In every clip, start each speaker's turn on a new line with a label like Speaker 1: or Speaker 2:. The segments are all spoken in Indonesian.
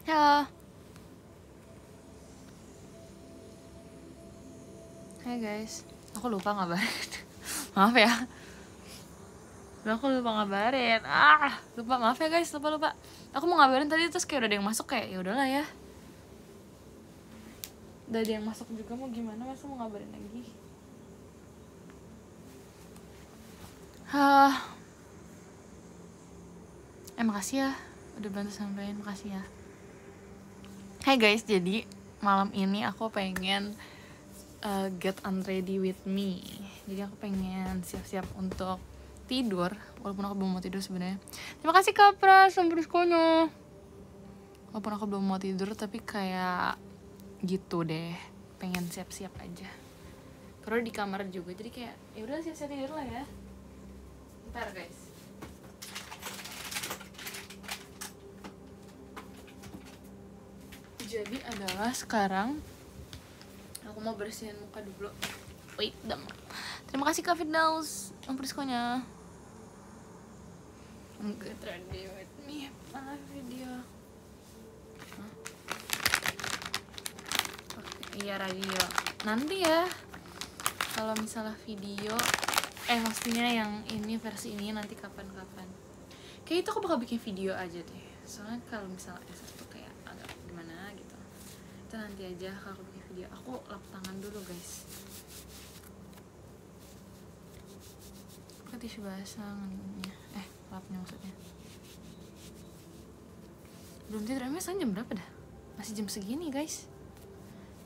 Speaker 1: Halo. Hai guys. Aku lupa ngabarin. Maaf ya. Aku lupa ngabarin. Lupa, maaf ya guys, lupa. Aku mau ngabarin tadi terus kayak udah ada yang masuk, kayak ya udahlah ya. Udah ada yang masuk juga, mau gimana, masa mau ngabarin lagi. Makasih ya udah bantu sampein, makasih ya. Hai guys, jadi malam ini aku pengen get unready with me. Jadi aku pengen siap-siap untuk tidur, walaupun aku belum mau tidur sebenarnya. Terima kasih Kak Pras, sampai walaupun aku belum mau tidur, tapi kayak gitu deh, pengen siap-siap aja. Karena di kamar juga, jadi kayak ya udah siap-siap tidur lah ya. Bentar guys. Jadi adalah sekarang aku mau bersihin muka dulu. Wait, terima kasih Kak Firdaus Priskonya. Get ready with me. Mana video? Oke, iya radio. Nanti ya. Kalau misalnya video, maksudnya yang ini versi ini nanti kapan-kapan. Kayak itu aku bakal bikin video aja deh. Soalnya kalau misalnya tuh kayak agak gimana gitu. Itu nanti aja kalau aku bikin video. Aku lap tangan dulu guys. Pakai tisu basah ngelinya. Lapnya maksudnya. Belum tidur, emang sekarang jam berapa dah? Masih jam segini guys.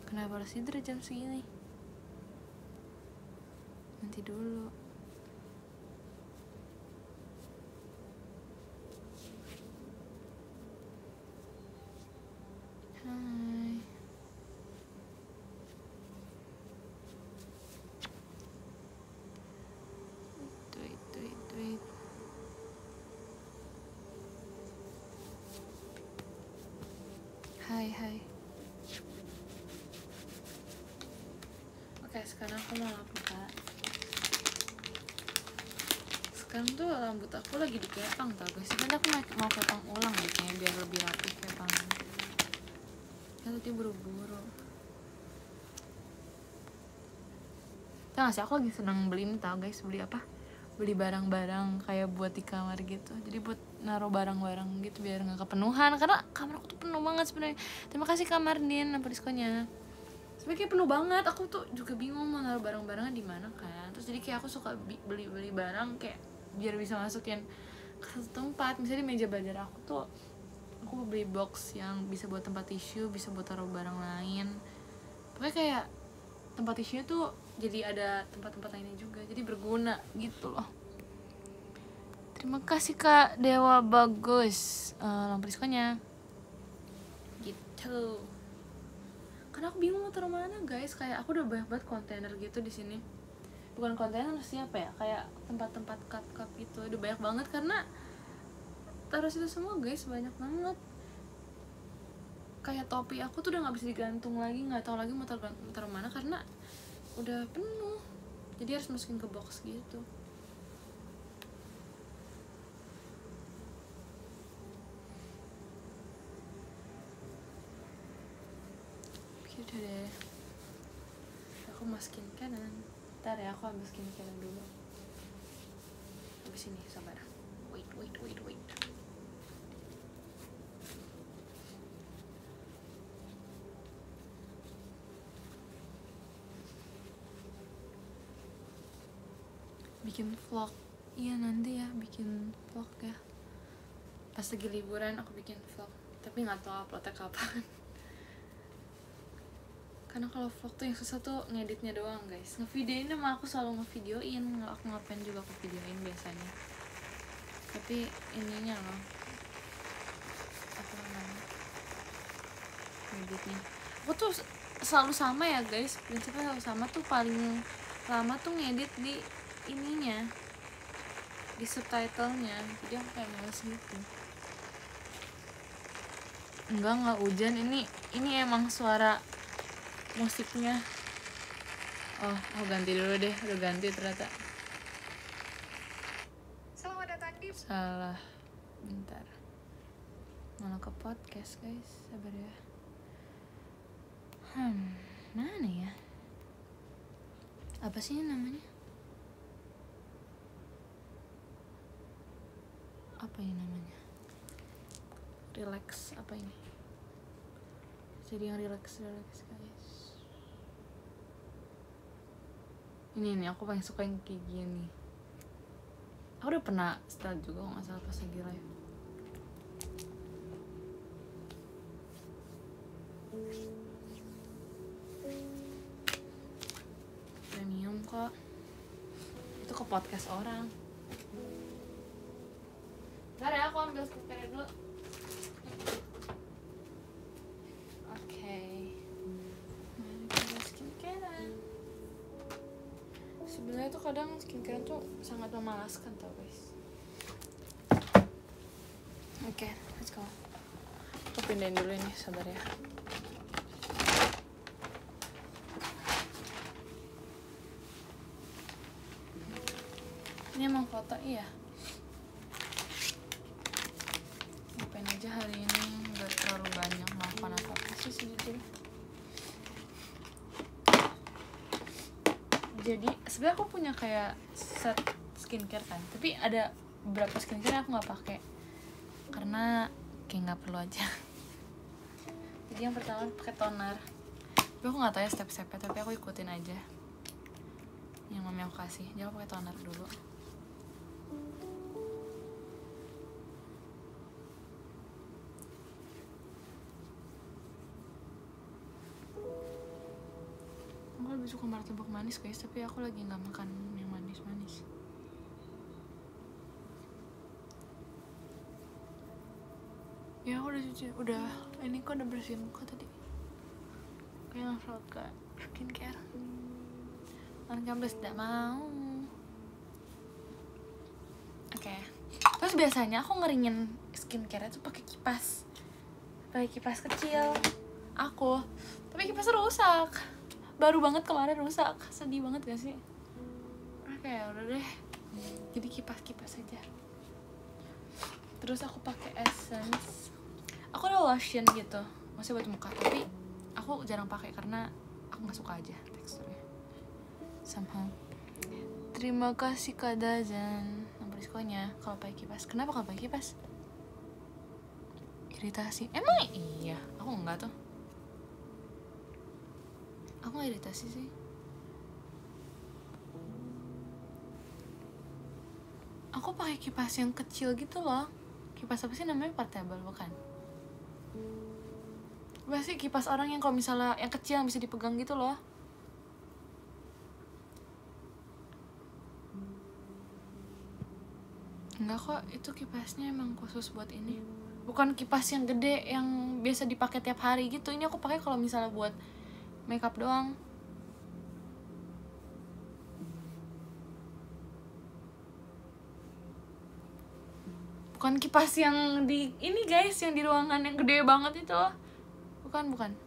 Speaker 1: Kenapa harus tidur jam segini? Nanti dulu. Hai. Wait. Hai. Oke, sekarang aku mau lap muka. Sekarang tuh rambut aku lagi dikepang tau guys. Sebenarnya aku mau kepang ulang deh kayaknya, biar lebih rapi kepangnya. Kan tadi buru-buru. Tau gak sih, aku lagi seneng beli ini tau guys. Beli apa? Beli barang-barang kayak buat di kamar gitu. Jadi buat naruh barang-barang gitu biar gak kepenuhan. Karena kamar aku tuh penuh banget sebenarnya. Terima kasih Kak Mardin apa diskonya. Sebenarnya kayak penuh banget. Aku tuh juga bingung mau naruh barang-barangnya di mana kan. Terus jadi kayak aku suka beli barang kayak biar bisa masukin ke satu tempat. Misalnya di meja belajar aku tuh aku beli box yang bisa buat tempat tisu, bisa buat taruh barang lain. Pokoknya kayak tempat tisunya tuh jadi ada tempat-tempat lainnya juga, jadi berguna gitu loh. Terima kasih Kak Dewa Bagus lampu diskonya gitu. Karena aku bingung mau taruh mana guys, kayak aku udah banyak banget kontainer gitu di sini. Bukan kontainer sih, apa ya, kayak tempat-tempat cup gitu udah banyak banget karena taruh situ semua guys, banyak banget. Kayak topi aku tuh udah nggak bisa digantung lagi, nggak tahu lagi mau taruh mana karena udah penuh, jadi harus masukin ke box gitu. Udah deh, aku mau skincare. Ntar ya, aku ambil skincare dulu. Habis ini, sabar. Wait. Bikin vlog, iya nanti ya bikin vlog ya. Pas lagi liburan aku bikin vlog, tapi nggak tahu uploadnya kapan. Karena kalau vlog tuh yang susah tuh ngeditnya doang guys. Ngevideoin mah aku selalu ngevideoin, aku ngapain juga aku videoin biasanya. Tapi ininya loh, apa namanya, ngeditnya aku tuh selalu sama ya guys, prinsipnya selalu sama tuh. Paling lama tuh ngedit di ininya, di subtitlenya, jadi aku kayak males gitu. Enggak hujan, ini emang suara musiknya. Oh ganti dulu deh, udah ganti ternyata.
Speaker 2: Selamat datang di
Speaker 1: Salah, bentar. Malah ke podcast guys, sabar ya. Mana ya? Apa sih namanya? Apa ini namanya? Relax apa ini? Jadi yang relax guys. Ini aku paling suka yang kayak gini. Aku udah pernah style juga nggak salah pas lagi live. Premium kok. Itu ke podcast orang. Bentar ya, aku ambil skincare dulu. Oke. Mari kita skincare. Sebenarnya tuh kadang skincare tuh sangat memalaskan tau guys. Oke, let's go. Aku pindahin dulu ini, sabar ya. Ini emang foto iya. Ngapain aja hari ini, gak terlalu banyak melakukan apa-apa sih sejujurnya. Jadi sebenarnya aku punya kayak set skincare kan, tapi ada beberapa skincare yang aku nggak pakai karena kayak nggak perlu aja. Jadi yang pertama pakai toner, tapi aku nggak tahu ya step-stepnya, tapi aku ikutin aja yang mami aku kasih. Jadi aku pakai toner dulu. Aku lebih suka martabak manis guys, tapi aku lagi nggak makan yang manis-manis. Ya aku udah cuci, ini kok udah bersihin muka tadi. Kayak langsung ke skincare. Kan kamu tidak mau. Oke. Terus biasanya aku ngeringin skincare itu pakai kipas kecil. Tapi kipasnya rusak. Baru banget kemarin rusak, sedih banget gak sih? Oke, udah deh. Jadi kipas aja. Terus aku pakai essence. Aku ada lotion gitu, maksudnya buat muka, tapi aku jarang pakai karena aku nggak suka aja teksturnya. Somehow. Terima kasih Kak Dazan nomor diskonya kalau pakai kipas. Kenapa kalau pakai kipas? Iritasi. Emang iya? Aku enggak tuh. Aku gak iritasi sih. Aku pakai kipas yang kecil gitu loh. Kipas apa sih namanya? Portable bukan? Pasti kipas orang yang kalau misalnya yang kecil yang bisa dipegang gitu loh. Enggak kok, itu kipasnya emang khusus buat ini. Bukan kipas yang gede yang biasa dipakai tiap hari gitu. Ini aku pakai kalau misalnya buat makeup doang. Bukan kipas yang di ini guys, yang di ruangan yang gede banget itu. Bukan.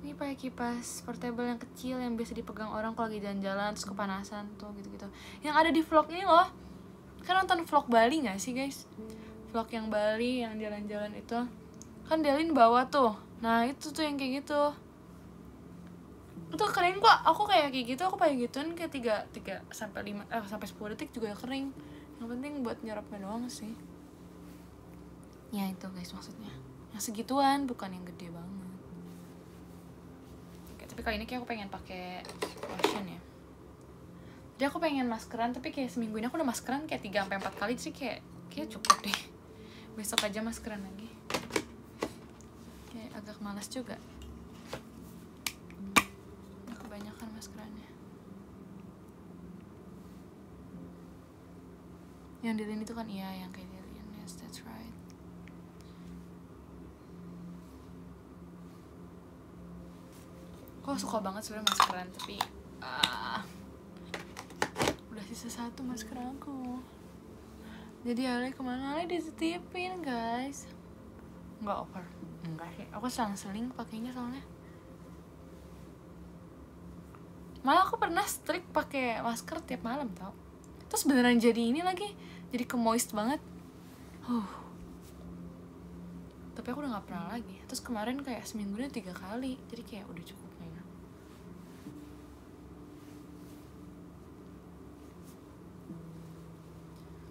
Speaker 1: Ini pakai kipas portable yang kecil yang biasa dipegang orang kalau lagi jalan-jalan terus kepanasan tuh gitu-gitu. Yang ada di vlog ini loh. Kan nonton vlog Bali gak sih guys? Vlog yang Bali yang jalan-jalan itu. Kan Delin bawa tuh. Nah itu tuh yang kayak gitu. Itu kering kok. Aku kayak gitu, aku pakai gituin kayak 3 sampai 5 sampai 10 detik juga kering. Yang penting buat nyerapnya doang sih. Ya itu guys maksudnya. Yang segituan, bukan yang gede banget. Oke, tapi kali ini kayak aku pengen pakai lotion ya. Jadi aku pengen maskeran, tapi kayak seminggu ini aku udah maskeran kayak 3-4 kali sih, kayak cukup deh. Besok aja maskeran lagi. Kayak agak malas juga. Kebanyakan maskerannya. Yang Delin itu kan iya, yang kayak Delin. Yes, that's right. Kok suka banget sebenarnya maskeran, tapi udah sisa 1 masker aku. Jadi Ale kemana? Ale dititipin guys. Nggak over. Enggak sih, aku selang-seling pakainya soalnya. Malah aku pernah strict pakai masker tiap malam tau. Terus beneran jadi ini lagi, jadi ke moist banget. tapi aku udah nggak pernah lagi. Terus kemarin kayak seminggunya 3 kali, jadi kayak udah cukup kayaknya.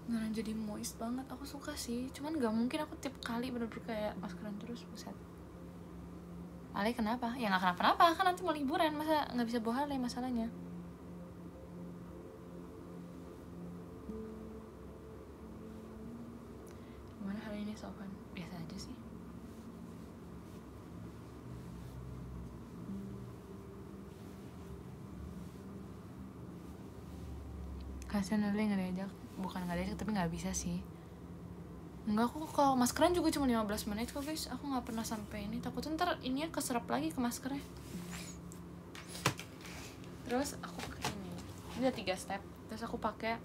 Speaker 1: Beneran jadi moist banget, aku suka sih. Cuman nggak mungkin aku tiap kali bener-bener kayak maskeran terus, buset. Ale kenapa? Ya nggak kenapa-napa, kan nanti mau liburan, masa nggak bisa bawa Ale masalahnya. Gimana hari ini Sofan? Biasa aja sih. Kasian Ale nggak diajak, bukan nggak diajak tapi nggak bisa sih. Enggak, aku kalau maskeran juga cuma 15 menit kok guys. Aku gak pernah sampai ini. Takutnya ntar ininya keserap lagi ke maskernya. Terus aku pakai ini. Ini ada 3 step. Terus aku pakai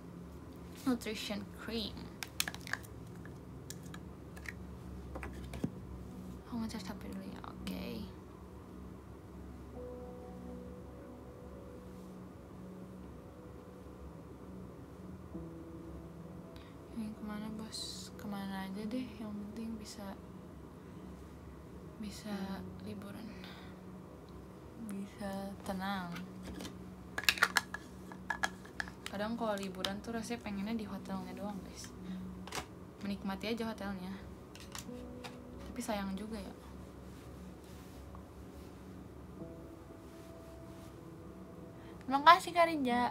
Speaker 1: nutrition cream. Aku ngecas HP dulu ya. Oke. Ini kemana bos? Kemana aja deh, yang penting bisa liburan, bisa tenang. Kadang kalau liburan tuh rasanya pengennya di hotelnya doang guys, menikmati aja hotelnya, tapi sayang juga ya. Terima kasih Kak Rinja.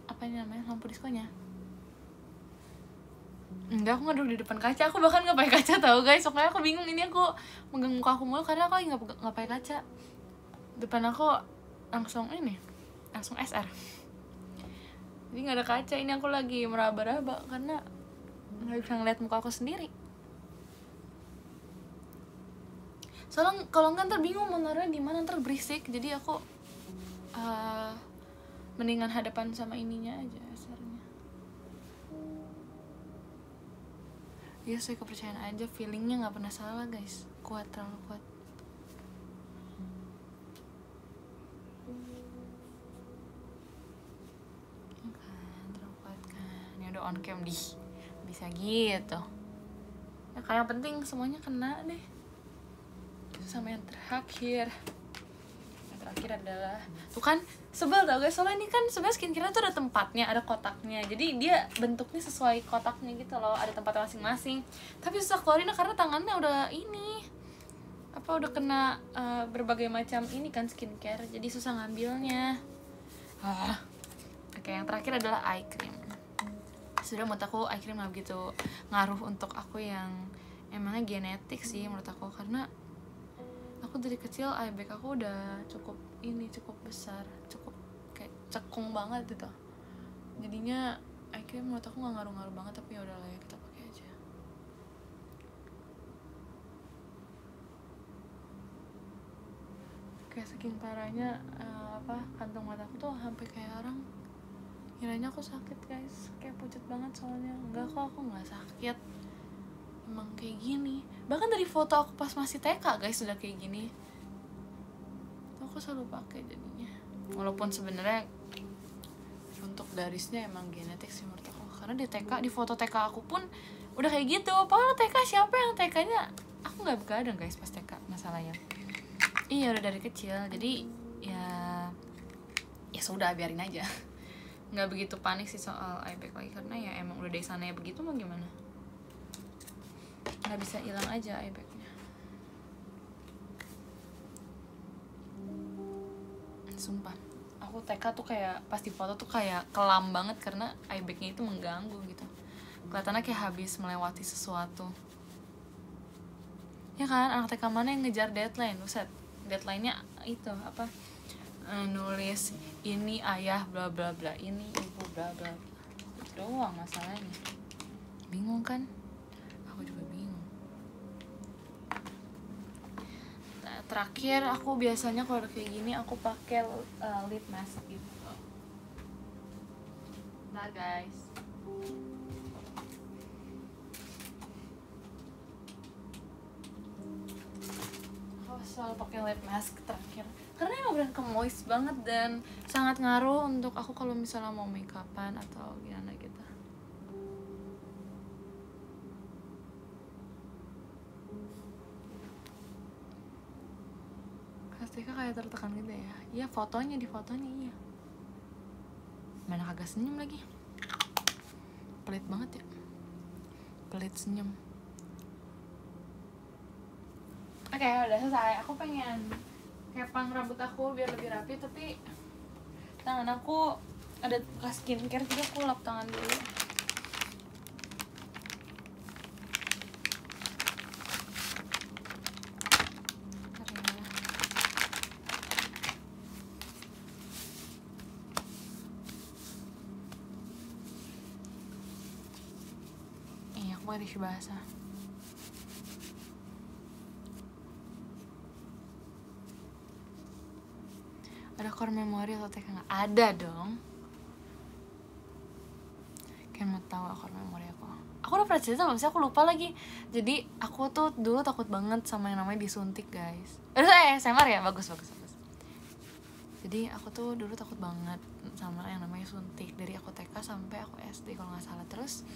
Speaker 1: Apa ini namanya, lampu diskonya? Enggak, aku nggak duduk di depan kaca. Aku bahkan nggak pakai kaca tau guys. Soalnya aku bingung, ini aku megang muka aku mulu karena aku lagi nggak pakai kaca. Depan aku langsung SR. Jadi nggak ada kaca. Ini aku lagi meraba-raba karena nggak bisa ngeliat muka aku sendiri. Soalnya kalau nggak ntar bingung mau naruhnya di mana, ntar berisik. Jadi aku mendingan hadapan sama ininya aja, SR-nya. Ya saya kepercayaan aja, feelingnya nggak pernah salah guys, kuat, terlalu kuat. Kan terlalu kuat kan, ini udah on cam bisa gitu ya. Kayak penting semuanya kena deh. Sama yang terakhir adalah tuh kan, sebel tau guys, soalnya ini kan sebenarnya skincare tuh ada tempatnya, ada kotaknya, jadi dia bentuknya sesuai kotaknya gitu loh, ada tempatnya masing-masing. Tapi susah keluarin karena tangannya udah udah kena berbagai macam ini kan skincare, jadi susah ngambilnya. Oke, yang terakhir adalah eye cream. Sudah, menurut aku eye cream gak begitu ngaruh untuk aku yang emangnya genetik sih menurut aku, karena aku dari kecil eye bag aku udah cukup besar, cukup kayak cekung banget gitu. Jadinya eye cream menurut aku gak ngaruh-ngaruh banget, tapi ya udahlah ya, kita pakai aja. Kayak saking parahnya kantong mataku tuh sampai kayak orang kiranya aku sakit guys, kayak pucat banget soalnya. Enggak kok, aku nggak sakit, emang kayak gini. Bahkan dari foto aku pas masih TK guys sudah kayak gini. Aku selalu pakai jadinya, walaupun sebenarnya untuk garisnya emang genetik sih menurut aku, karena di foto TK aku pun udah kayak gitu. Padahal TK siapa yang TK-nya aku nggak begadang guys pas TK masalahnya. Iya, udah dari kecil, jadi ya sudah, biarin aja. Nggak begitu panik sih soal eye bag lagi, karena ya emang udah dari sana ya begitu, mau gimana, nggak bisa hilang aja eye bagnya. Sumpah, aku TK tuh kayak pas di foto tuh kayak kelam banget karena eye bagnya itu mengganggu gitu, kelihatannya kayak habis melewati sesuatu. Ya kan, anak TK mana yang ngejar deadline? Buset, deadline-nya itu nulis ini ayah bla bla bla, ini ibu bla bla bla, itu doang masalahnya. Bingung kan? Aku juga bingung. Nah, terakhir aku biasanya kalau kayak gini aku pakai lip mask gitu. Nah guys, selalu pakai lip mask terakhir karena emang bener moist banget dan sangat ngaruh untuk aku kalau misalnya mau make upan atau gimana gitu. TK kayak tertekan gitu ya. Iya fotonya, di fotonya iya. Mana kagak senyum lagi. Pelit banget ya. Pelit senyum. Oke, udah selesai. Aku pengen kepang rambut aku biar lebih rapi, tapi tangan aku ada bekas skincare, jadi aku lap tangan dulu. Iya, aku pakai tisu basah. Ada core memory atau TK nggak? Ada dong. Kayak mau tahu core memory aku. Aku udah pernah cerita nggak sih? Aku lupa lagi. Jadi aku tuh dulu takut banget sama yang namanya disuntik, guys. SMR ya, bagus. Jadi aku tuh dulu takut banget sama yang namanya suntik dari aku TK sampai aku SD kalau nggak salah. Terus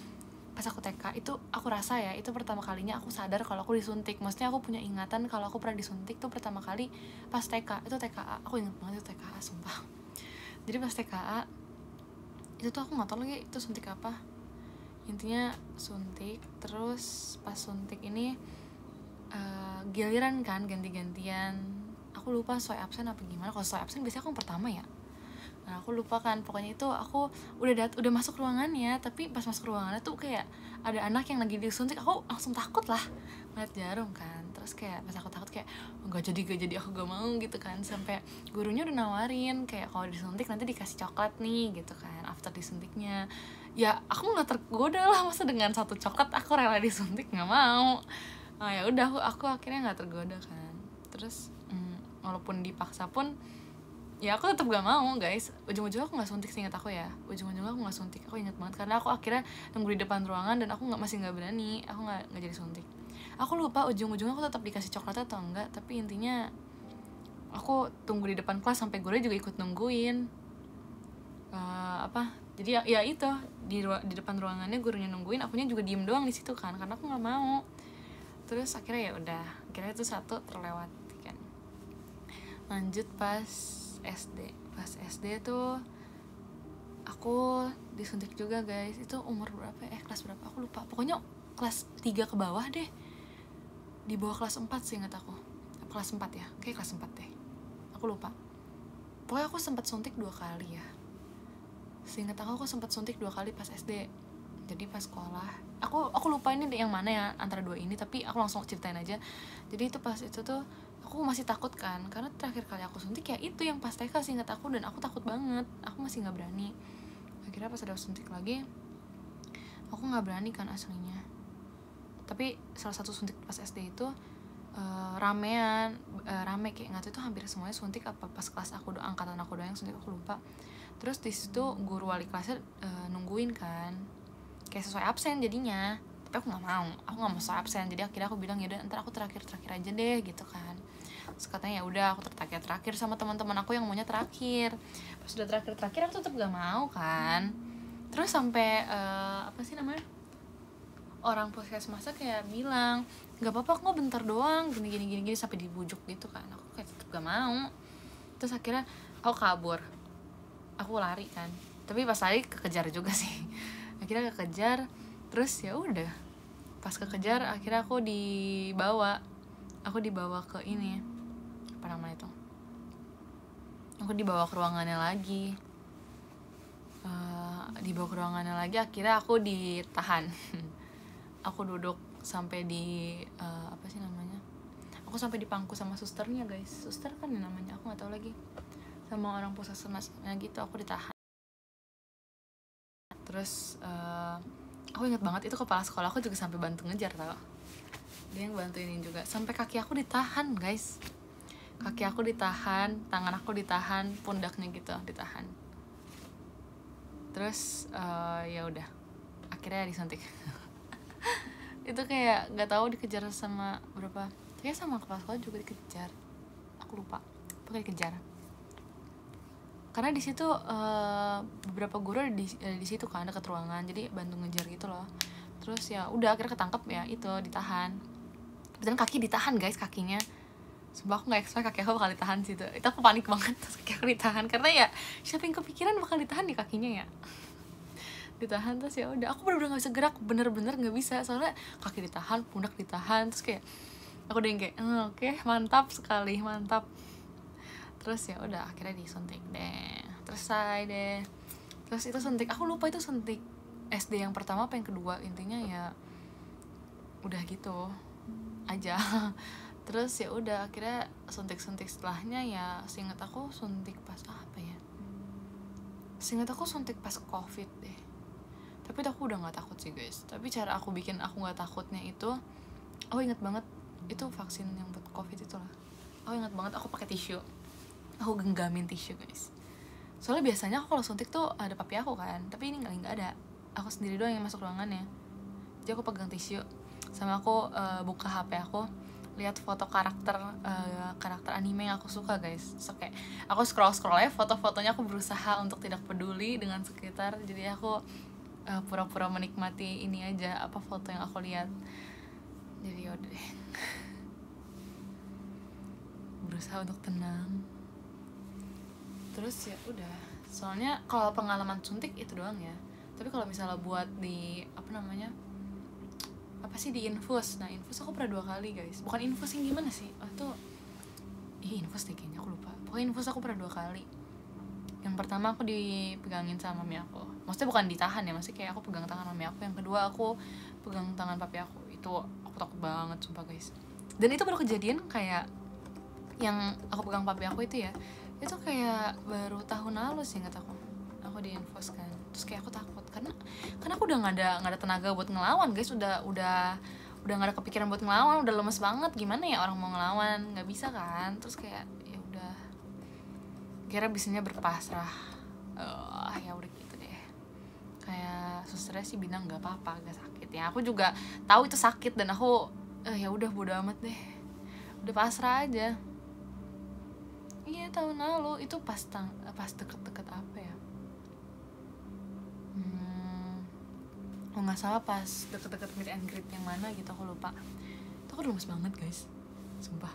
Speaker 1: pas aku TK itu aku rasa ya itu pertama kalinya aku sadar kalau aku disuntik. Maksudnya aku punya ingatan kalau aku pernah disuntik tuh pertama kali pas TK. Itu TKA, aku ingat banget itu TKA, sumpah. Jadi pas TKA itu tuh aku nggak tahu lagi itu suntik apa. Intinya suntik. Terus pas suntik ini giliran kan ganti-gantian. Aku lupa soal absen apa gimana. Kalau soal absen biasanya aku yang pertama ya. Nah aku lupa kan, pokoknya itu aku udah masuk ruangannya, tapi pas masuk ruangannya tuh kayak ada anak yang lagi disuntik. Aku langsung takut lah ngeliat jarum kan. Terus kayak pas aku takut kayak gak jadi aku gak mau gitu kan. Sampai gurunya udah nawarin kayak kalau disuntik nanti dikasih coklat nih gitu kan after disuntiknya. Ya aku nggak tergoda lah, masa dengan satu coklat aku rela disuntik, nggak mau. Nah ya udah aku akhirnya nggak tergoda kan. Terus walaupun dipaksa pun ya aku tetap gak mau, guys. Ujung-ujungnya aku nggak suntik, seingat aku ya. Ujung-ujungnya aku nggak suntik, aku ingat banget karena aku akhirnya nunggu di depan ruangan dan aku masih nggak berani, aku nggak jadi suntik. Aku lupa ujung-ujungnya aku tetap dikasih coklat atau enggak, tapi intinya aku tunggu di depan kelas sampai gurunya juga ikut nungguin. Jadi ya itu di depan ruangannya gurunya nungguin, akunya juga diem doang di situ kan karena aku nggak mau. Terus akhirnya ya udah, akhirnya itu satu terlewati kan. Lanjut pas SD tuh aku disuntik juga, guys. Itu umur berapa ya? Kelas berapa? Aku lupa. Pokoknya kelas 3 ke bawah deh. Di bawah kelas 4 sih ingat aku. Kelas 4 ya? Kayak kelas 4 deh. Aku lupa. Pokoknya aku sempat suntik 2 kali ya. Seingat aku sempat suntik 2 kali pas SD. Jadi pas sekolah. Aku lupa ini yang mana ya antara 2 ini, tapi aku langsung ceritain aja. Jadi itu pas itu tuh aku masih takut kan, karena terakhir kali aku suntik ya itu yang pas TK sih ingat aku, dan aku takut banget, aku masih nggak berani. Akhirnya pas ada suntik lagi aku nggak berani kan aslinya. Tapi salah satu suntik pas SD itu rame kayak nggak tahu itu hampir semuanya suntik apa pas kelas aku angkatan aku doang yang suntik, aku lupa. Terus di situ guru wali kelasnya nungguin kan kayak sesuai absen jadinya, tapi aku nggak mau sesuai absen. Jadi akhirnya aku bilang ya udah ntar aku terakhir aja deh gitu kan. Terus katanya ya udah aku terakhir sama teman-teman aku yang maunya terakhir. Pas udah terakhir aku tetap gak mau kan. Terus sampai apa sih namanya, orang puskesmasnya kayak bilang nggak apa-apa kok bentar doang gini sampai dibujuk gitu kan. Aku kayak tetap gak mau. Terus akhirnya aku kabur, aku lari kan, tapi pas lari kekejar juga sih. Akhirnya kekejar, terus ya udah pas kekejar akhirnya aku dibawa ke ini apa namanya itu, aku dibawa ke ruangannya lagi. Akhirnya aku ditahan. Aku duduk sampai di apa sih namanya, aku sampai dipangku sama susternya, guys. Suster kan namanya, aku nggak tahu lagi, sama orang puskesmasnya gitu. Aku ditahan. Terus aku ingat banget itu kepala sekolah aku juga sampai bantu ngejar, tau, dia yang bantuin juga. Sampai kaki aku ditahan, guys. Kaki aku ditahan, tangan aku ditahan, pundaknya gitu ditahan. Terus ya udah akhirnya disuntik. Itu kayak nggak tahu dikejar sama berapa, kayak sama kepala sekolah juga dikejar, aku lupa, pokoknya dikejar. Karena di situ beberapa guru di situ kan dekat ruangan, jadi bantu ngejar gitu loh. Terus ya udah akhirnya ketangkep ya, itu ditahan. Dan kaki ditahan, guys, kakinya Sumpah aku gak expect kaki aku bakal ditahan situ. Itu aku panik banget terus kaki aku ditahan. Karena ya siapa yang kepikiran bakal ditahan di kakinya ya. Ditahan terus ya udah aku bener-bener gak bisa gerak, bener-bener gak bisa. Soalnya kaki ditahan, pundak ditahan. Terus kayak aku udah yang kayak oke, mantap sekali, mantap. Terus ya udah akhirnya disuntik deh. Selesai deh. Terus itu suntik, aku lupa itu suntik SD yang pertama apa yang kedua. Intinya ya udah gitu aja. Terus ya udah akhirnya suntik setelahnya ya seingat aku suntik pas apa ya, seingat aku suntik pas COVID deh. Tapi aku udah nggak takut sih guys. Tapi cara aku bikin aku nggak takutnya itu, aku inget banget itu vaksin yang buat COVID itu lah. Aku inget banget aku pakai tisu, aku genggamin tisu guys. Soalnya biasanya aku kalau suntik tuh ada papi aku kan, tapi ini nggak ada, aku sendiri doang yang masuk ruangannya. Jadi aku pegang tisu sama aku buka HP aku, lihat foto karakter anime yang aku suka guys. So kayak aku scroll ya foto-fotonya, aku berusaha untuk tidak peduli dengan sekitar. Jadi aku pura-pura menikmati ini aja, apa foto yang aku lihat. Jadi yaudah deh, berusaha untuk tenang. Terus ya udah, soalnya kalau pengalaman suntik itu doang ya. Tapi kalau misalnya buat di apa namanya, apa sih, di infus. Nah infus aku pernah 2 kali guys. Bukan infus yang gimana sih, infus deh kayaknya, aku lupa. Pokoknya infus aku pernah 2 kali. Yang pertama aku dipegangin sama mami aku, maksudnya bukan ditahan ya, maksudnya kayak aku pegang tangan mami aku. Yang kedua aku pegang tangan papi aku. Itu aku takut banget sumpah guys. Dan itu baru kejadian kayak yang aku pegang papi aku itu ya, itu kayak baru tahun lalu sih ingat aku di infus kan. Terus kayak aku takut karena aku udah nggak ada tenaga buat ngelawan guys. Udah nggak ada kepikiran buat ngelawan, udah lemes banget. Gimana ya orang mau ngelawan, nggak bisa kan. Terus kayak ya udah, kira bisanya berpasrah. Ya udah gitu deh. Kayak susternya sih bilang nggak apa-apa, gak sakit ya. Aku juga tahu itu sakit dan aku ya udah bodo amat deh, udah pasrah aja. Iya tahun lalu itu pas deket-deket apa ya, oh nggak salah pas deket-deket meet and greet yang mana gitu, aku lupa. Itu aku lemes banget guys, sumpah.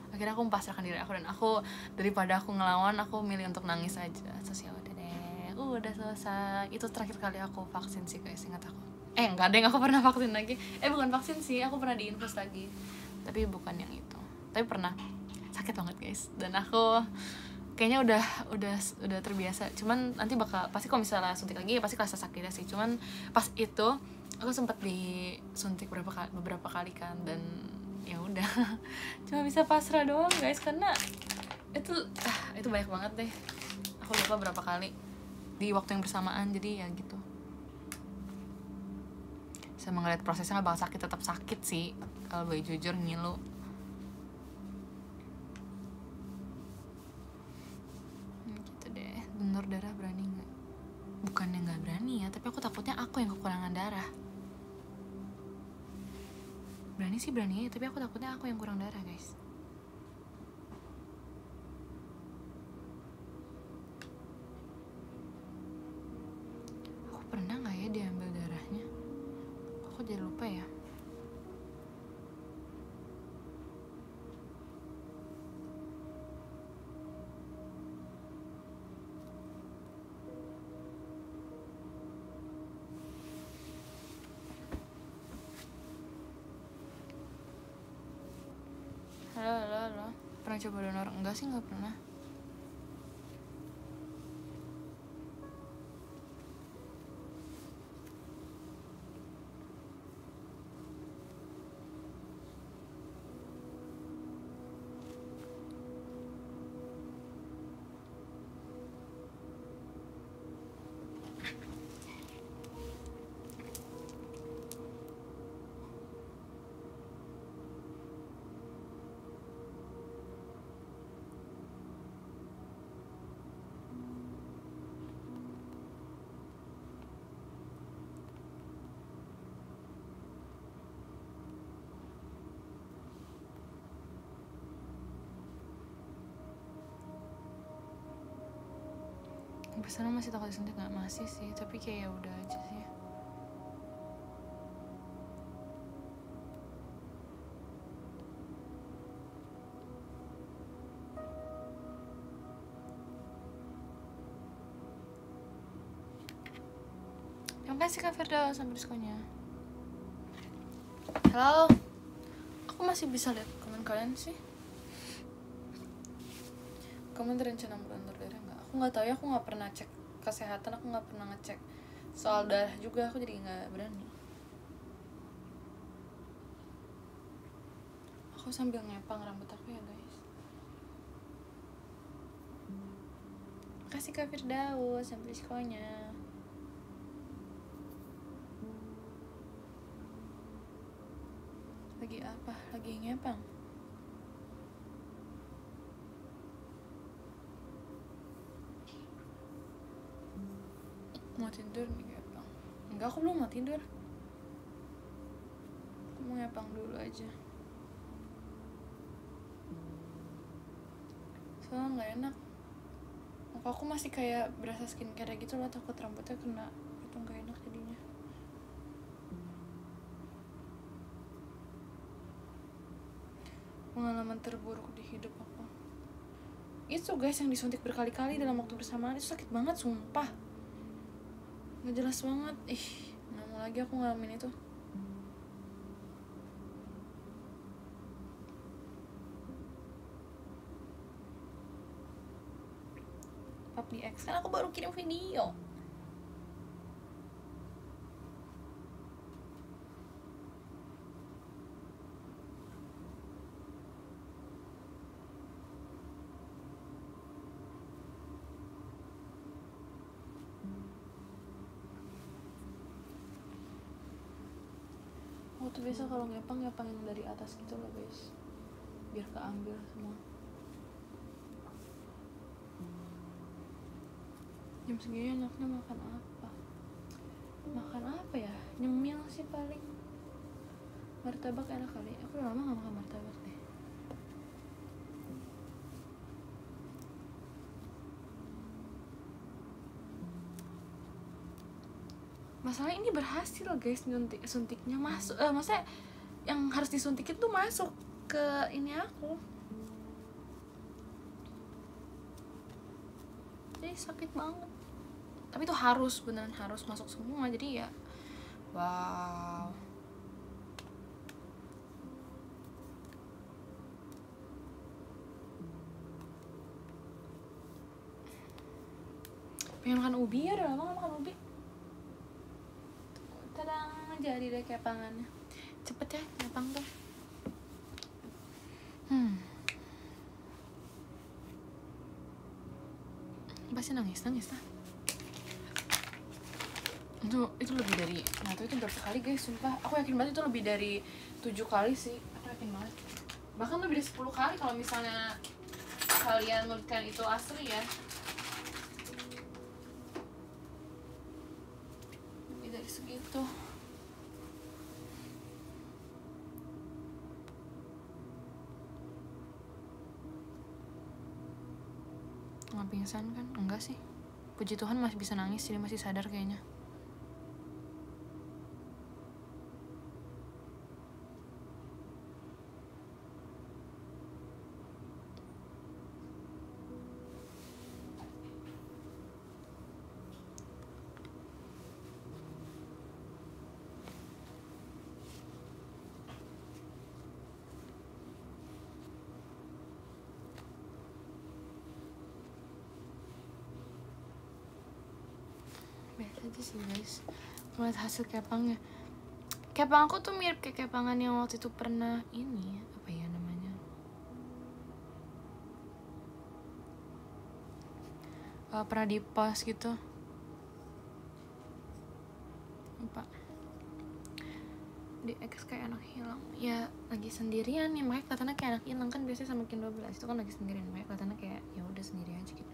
Speaker 1: Akhirnya aku mempasrahkan diri aku, dan aku daripada aku ngelawan, aku milih untuk nangis aja. Terus ya udah deh, udah selesai. Itu terakhir kali aku vaksin sih guys, ingat aku. Enggak deh, aku pernah vaksin lagi. Bukan vaksin sih, aku pernah diinfus lagi. Tapi bukan yang itu. Tapi pernah. Sakit banget guys. Dan aku kayaknya udah terbiasa. Cuman nanti pasti kalau misalnya suntik lagi pasti kerasa sakitnya sih. Cuman pas itu aku sempat disuntik beberapa kali kan, dan ya udah cuma bisa pasrah doang guys, karena itu banyak banget deh. Aku lupa berapa kali di waktu yang bersamaan. Jadi ya gitu, saya ngeliat prosesnya nggak bakal sakit, tetap sakit sih kalau gue jujur, ngilu. Gitu deh. Donor darah berani nggak? Bukannya nggak berani ya, tapi aku takutnya aku yang kekurangan darah. Berani sih berani ya, tapi aku takutnya aku yang kurang darah guys. Aku pernah nggak ya diambil darahnya? Aku jadi lupa ya. Halo. Pernah coba donor? Enggak sih, nggak pernah. Bersana masih takut disuntik nggak? Masih sih, tapi kayak ya udah aja sih. Makasih Kak Firdaus sampai diskonya. Halo, aku masih bisa lihat komen kalian sih. Kamu ada rencana donor darah nggak? Aku nggak tahu ya, aku nggak pernah cek kesehatan, aku nggak pernah ngecek soal darah juga, aku jadi nggak berani. Aku sambil ngepang rambut aku ya guys. Makasih Kak Firdaus sampai diskonya. Lagi apa? Lagi ngepang. Mau tidur nih ngepang. Enggak, aku belum mau tidur. Aku mau ngepang dulu aja. Soalnya nggak enak. Muka aku masih kayak berasa skincare gitu loh, takut rambutnya kena. Itu nggak enak jadinya. Pengalaman terburuk di hidup aku itu guys, yang disuntik berkali-kali dalam waktu bersamaan, itu sakit banget sumpah, nggak jelas banget. Nggak mau lagi aku ngalamin itu. Pap di X, kan aku baru kirim video. Aku tuh biasa kalau ngepang yang dari atas gitu loh guys, biar keambil semua. Jam segini enaknya makan apa? Makan apa ya? Nyemil sih paling. Martabak enak kali. Aku udah lama gak makan martabak deh. Masalahnya ini berhasil guys, suntiknya masuk. Maksudnya yang harus disuntikin tuh masuk ke ini aku. Jadi sakit banget. Tapi itu harus, beneran harus masuk semua. Jadi ya wow. Pengen makan ubi ya, udah lama gak makan ubi. Tadang, jadi deh kepangannya. Cepet ya kepang tuh. Pasti nangis lah. Itu lebih dari, nah itu berapa kali guys, sumpah. Aku yakin banget itu lebih dari 7 kali sih. Aku yakin banget. Bahkan lebih dari 10 kali kalau misalnya kalian menurutkan itu asli ya. Lebih dari segitu. Nggak pingsan kan? Enggak sih. Puji Tuhan masih bisa nangis, jadi masih sadar kayaknya. Biasa aja sih guys. Melihat hasil kepangnya. Kepang aku tuh mirip kayak kepangan yang waktu itu pernah ini, apa ya namanya? Pernah di post gitu. Lupa. Di X kayak anak hilang. Ya lagi sendirian nih, makanya kelihatannya kayak anak hilang kan, biasanya sama Kin 12 itu kan lagi sendirian, makanya kelihatannya kayak ya udah sendiri aja gitu.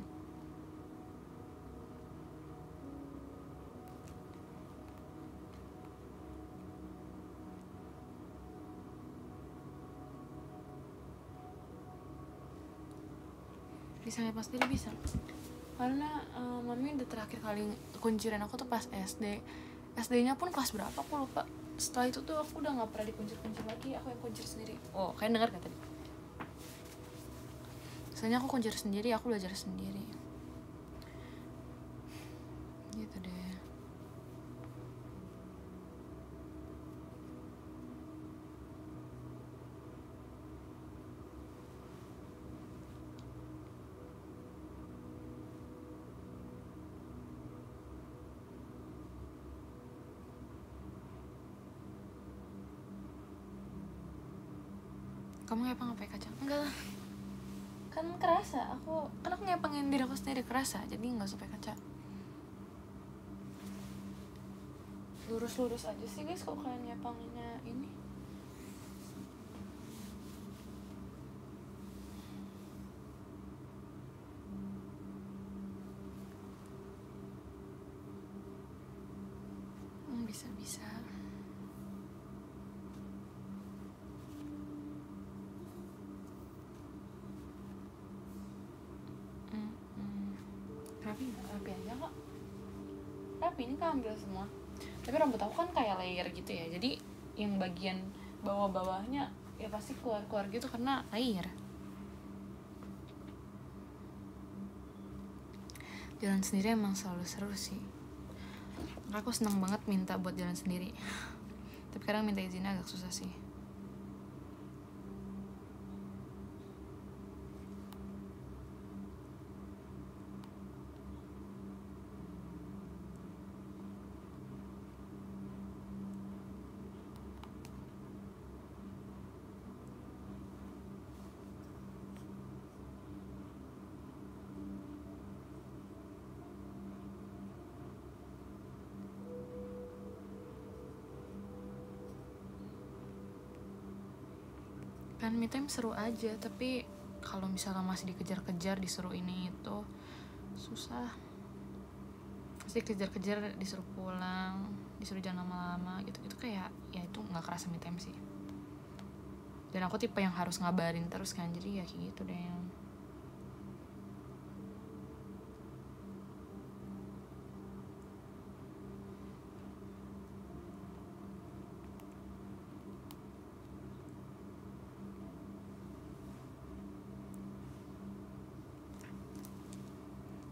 Speaker 1: Bisa ngepas sendiri bisa, karena mami udah terakhir kali kuncirin aku tuh pas SD-nya pun kelas berapa aku lupa. Setelah itu tuh aku udah nggak pernah dikuncir lagi, aku yang kuncir sendiri. Oh kalian dengar gak tadi? Soalnya aku kuncir sendiri, aku belajar sendiri gitu deh. Kamu ngepang nggak pakai kaca? Enggak lah, kan kerasa. Aku ngepangin diri aku sendiri kerasa, jadi nggak usah pakai kaca. Lurus-lurus aja sih guys kalau kalian nyepanginnya ini. Bisa-bisa. Rapi aja kok. Rapi, ini kan ambil semua. Tapi rambut aku kan kayak layer gitu ya, jadi yang bagian bawah-bawahnya ya pasti keluar-keluar gitu karena layer. Jalan sendiri emang selalu seru sih. Aku senang banget minta buat jalan sendiri. Tapi kadang minta izinnya agak susah sih. Kan me time seru aja, tapi kalau misalnya masih dikejar-kejar, disuruh ini itu susah. Pasti kejar-kejar, disuruh pulang, disuruh jangan lama-lama gitu. Itu kayak ya itu nggak kerasa me time sih. Dan aku tipe yang harus ngabarin terus kan, jadi ya kayak gitu deh.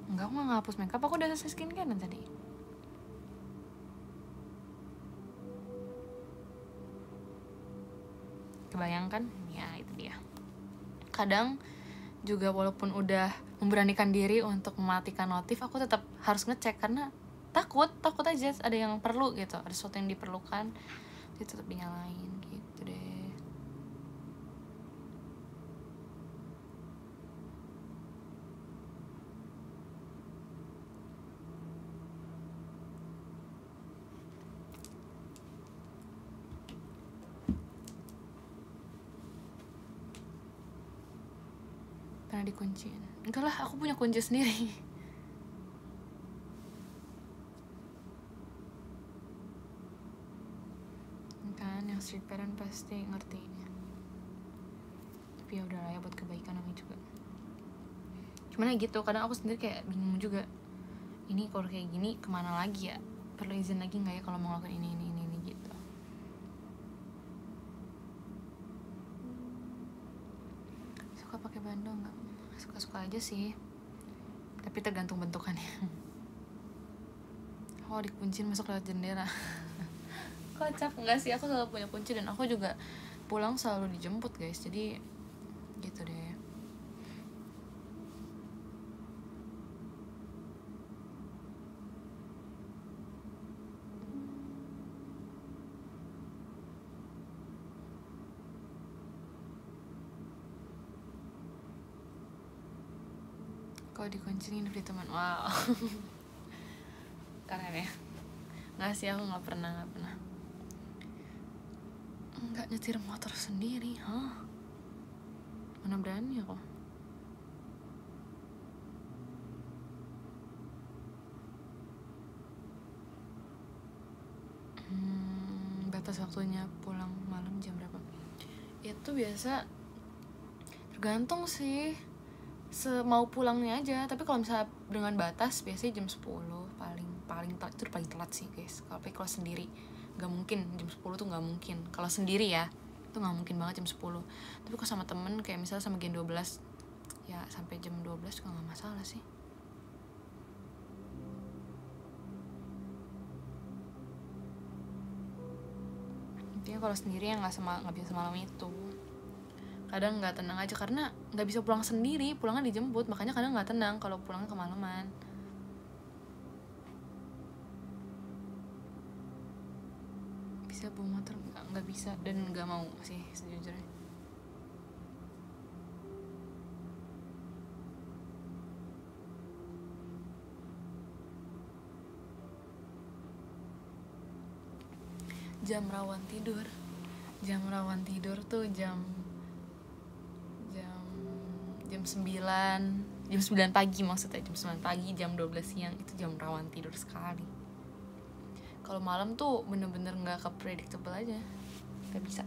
Speaker 1: Enggak, aku nggak ngapus makeup, aku udah selesai skincare tadi. Kebayangkan? Ya itu dia. Kadang juga walaupun udah memberanikan diri untuk mematikan notif, aku tetap harus ngecek karena takut aja ada yang perlu gitu, ada sesuatu yang diperlukan, jadi tetap dinyalain gitu deh. Pernah dikunciin? Enggak lah, aku punya kunci sendiri. Kan yang street parent pasti ngerti. Tapi ya udahlah ya, buat kebaikan namanya juga. Cuman ya gitu, kadang aku sendiri kayak bingung juga. Ini kalau kayak gini kemana lagi ya? Perlu izin lagi nggak ya kalau mau ngelakuin ini gitu. Suka pakai bando nggak? Suka-suka aja sih. Tapi tergantung bentukannya. Oh, dikuncin masuk lewat jendela. Kocak. Enggak sih, aku selalu punya kunci dan aku juga pulang selalu dijemput guys, jadi gitu deh. Kalau dikuncin nginep di teman, wow. Keren ya. Nggak sih, aku nggak pernah nggak nyetir motor sendiri. Mana berani aku. Batas waktunya pulang malam jam berapa? Itu biasa tergantung sih, semau pulangnya aja. Tapi kalau misalnya dengan batas biasanya jam 10 paling telat. Itu paling telat sih guys. Kalau sendiri nggak mungkin jam 10 tuh, nggak mungkin. Kalau sendiri ya itu nggak mungkin banget jam 10. Tapi kalau sama temen kayak misalnya sama Gen 12 ya sampai jam 12 juga nggak masalah sih. Intinya kalau sendiri ya nggak bisa semalam itu. Kadang nggak tenang aja karena nggak bisa pulang sendiri, pulangnya dijemput, makanya kadang nggak tenang kalau pulangnya kemalaman. Bisa bawa motor nggak bisa dan nggak mau sih sejujurnya. jam rawan tidur. Jam rawan tidur tuh jam jam jam 9 jam 9 pagi maksudnya, jam 9 pagi, jam 12 siang itu jam rawan tidur sekali. Kalau malam tuh bener-bener nggak ke-predictable aja, nggak bisa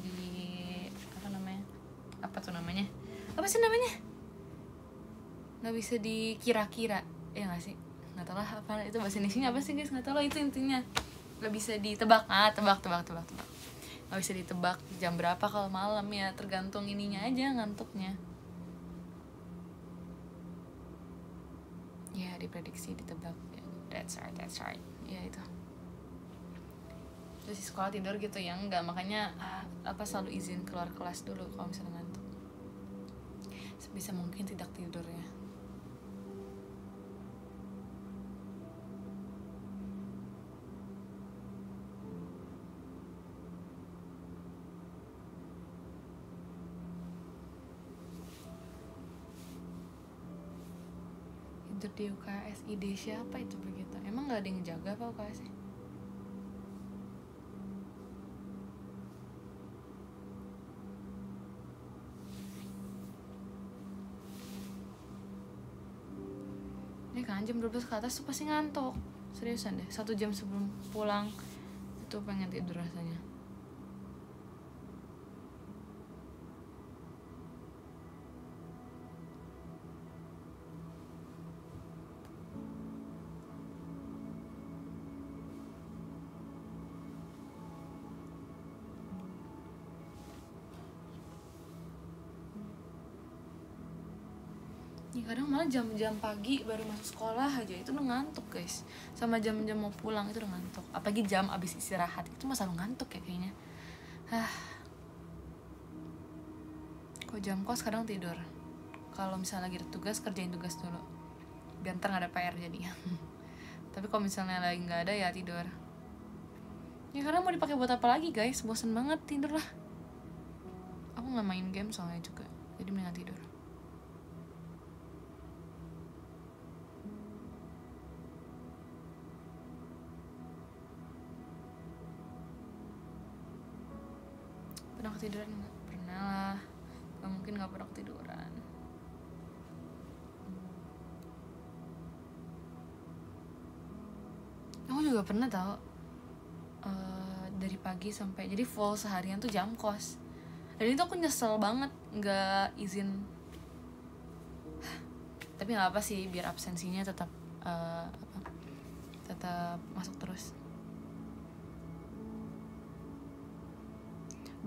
Speaker 1: di apa sih namanya nggak bisa dikira-kira, ya nggak sih, nggak tahu lah apa itu bahasa Indonesia apa sih guys, nggak tahu lah, itu intinya nggak bisa ditebak. Tebak nggak bisa ditebak jam berapa kalau malam, ya tergantung ininya aja, ngantuknya ya, diprediksi, ditebak ya. That's right ya itu. Terus di sekolah tidur gitu ya enggak, makanya selalu izin keluar kelas dulu kalau misalnya ngantuk, sebisa mungkin tidak tidur ya. Tidur di UKS ide siapa itu begitu? Emang nggak ada yang jaga apa UKS-nya? Ini kan jam 12 ke atas tuh pasti ngantuk, seriusan deh. 1 jam sebelum pulang itu pengen tidur rasanya. Kadang malah jam-jam pagi baru masuk sekolah aja itu udah ngantuk guys, sama jam-jam mau pulang itu udah ngantuk, apalagi jam abis istirahat itu mah selalu ngantuk ya kayaknya. Kok jam kos kadang tidur kalau misalnya lagi ada tugas, kerjain tugas dulu biar ntar gak ada PR jadinya. Tapi kalau misalnya lagi nggak ada ya tidur ya, karena mau dipakai buat apa lagi guys, bosen banget, tidur lah. Aku nggak main game soalnya juga, jadi mendingan tidur. Pernah ketiduran nggak? Pernah lah, gak mungkin nggak pernah ketiduran. Aku juga pernah tau, dari pagi sampai jadi full seharian tuh jam kos, dan itu aku nyesel banget nggak izin. Tapi nggak apa sih, biar absensinya tetap tetap masuk terus.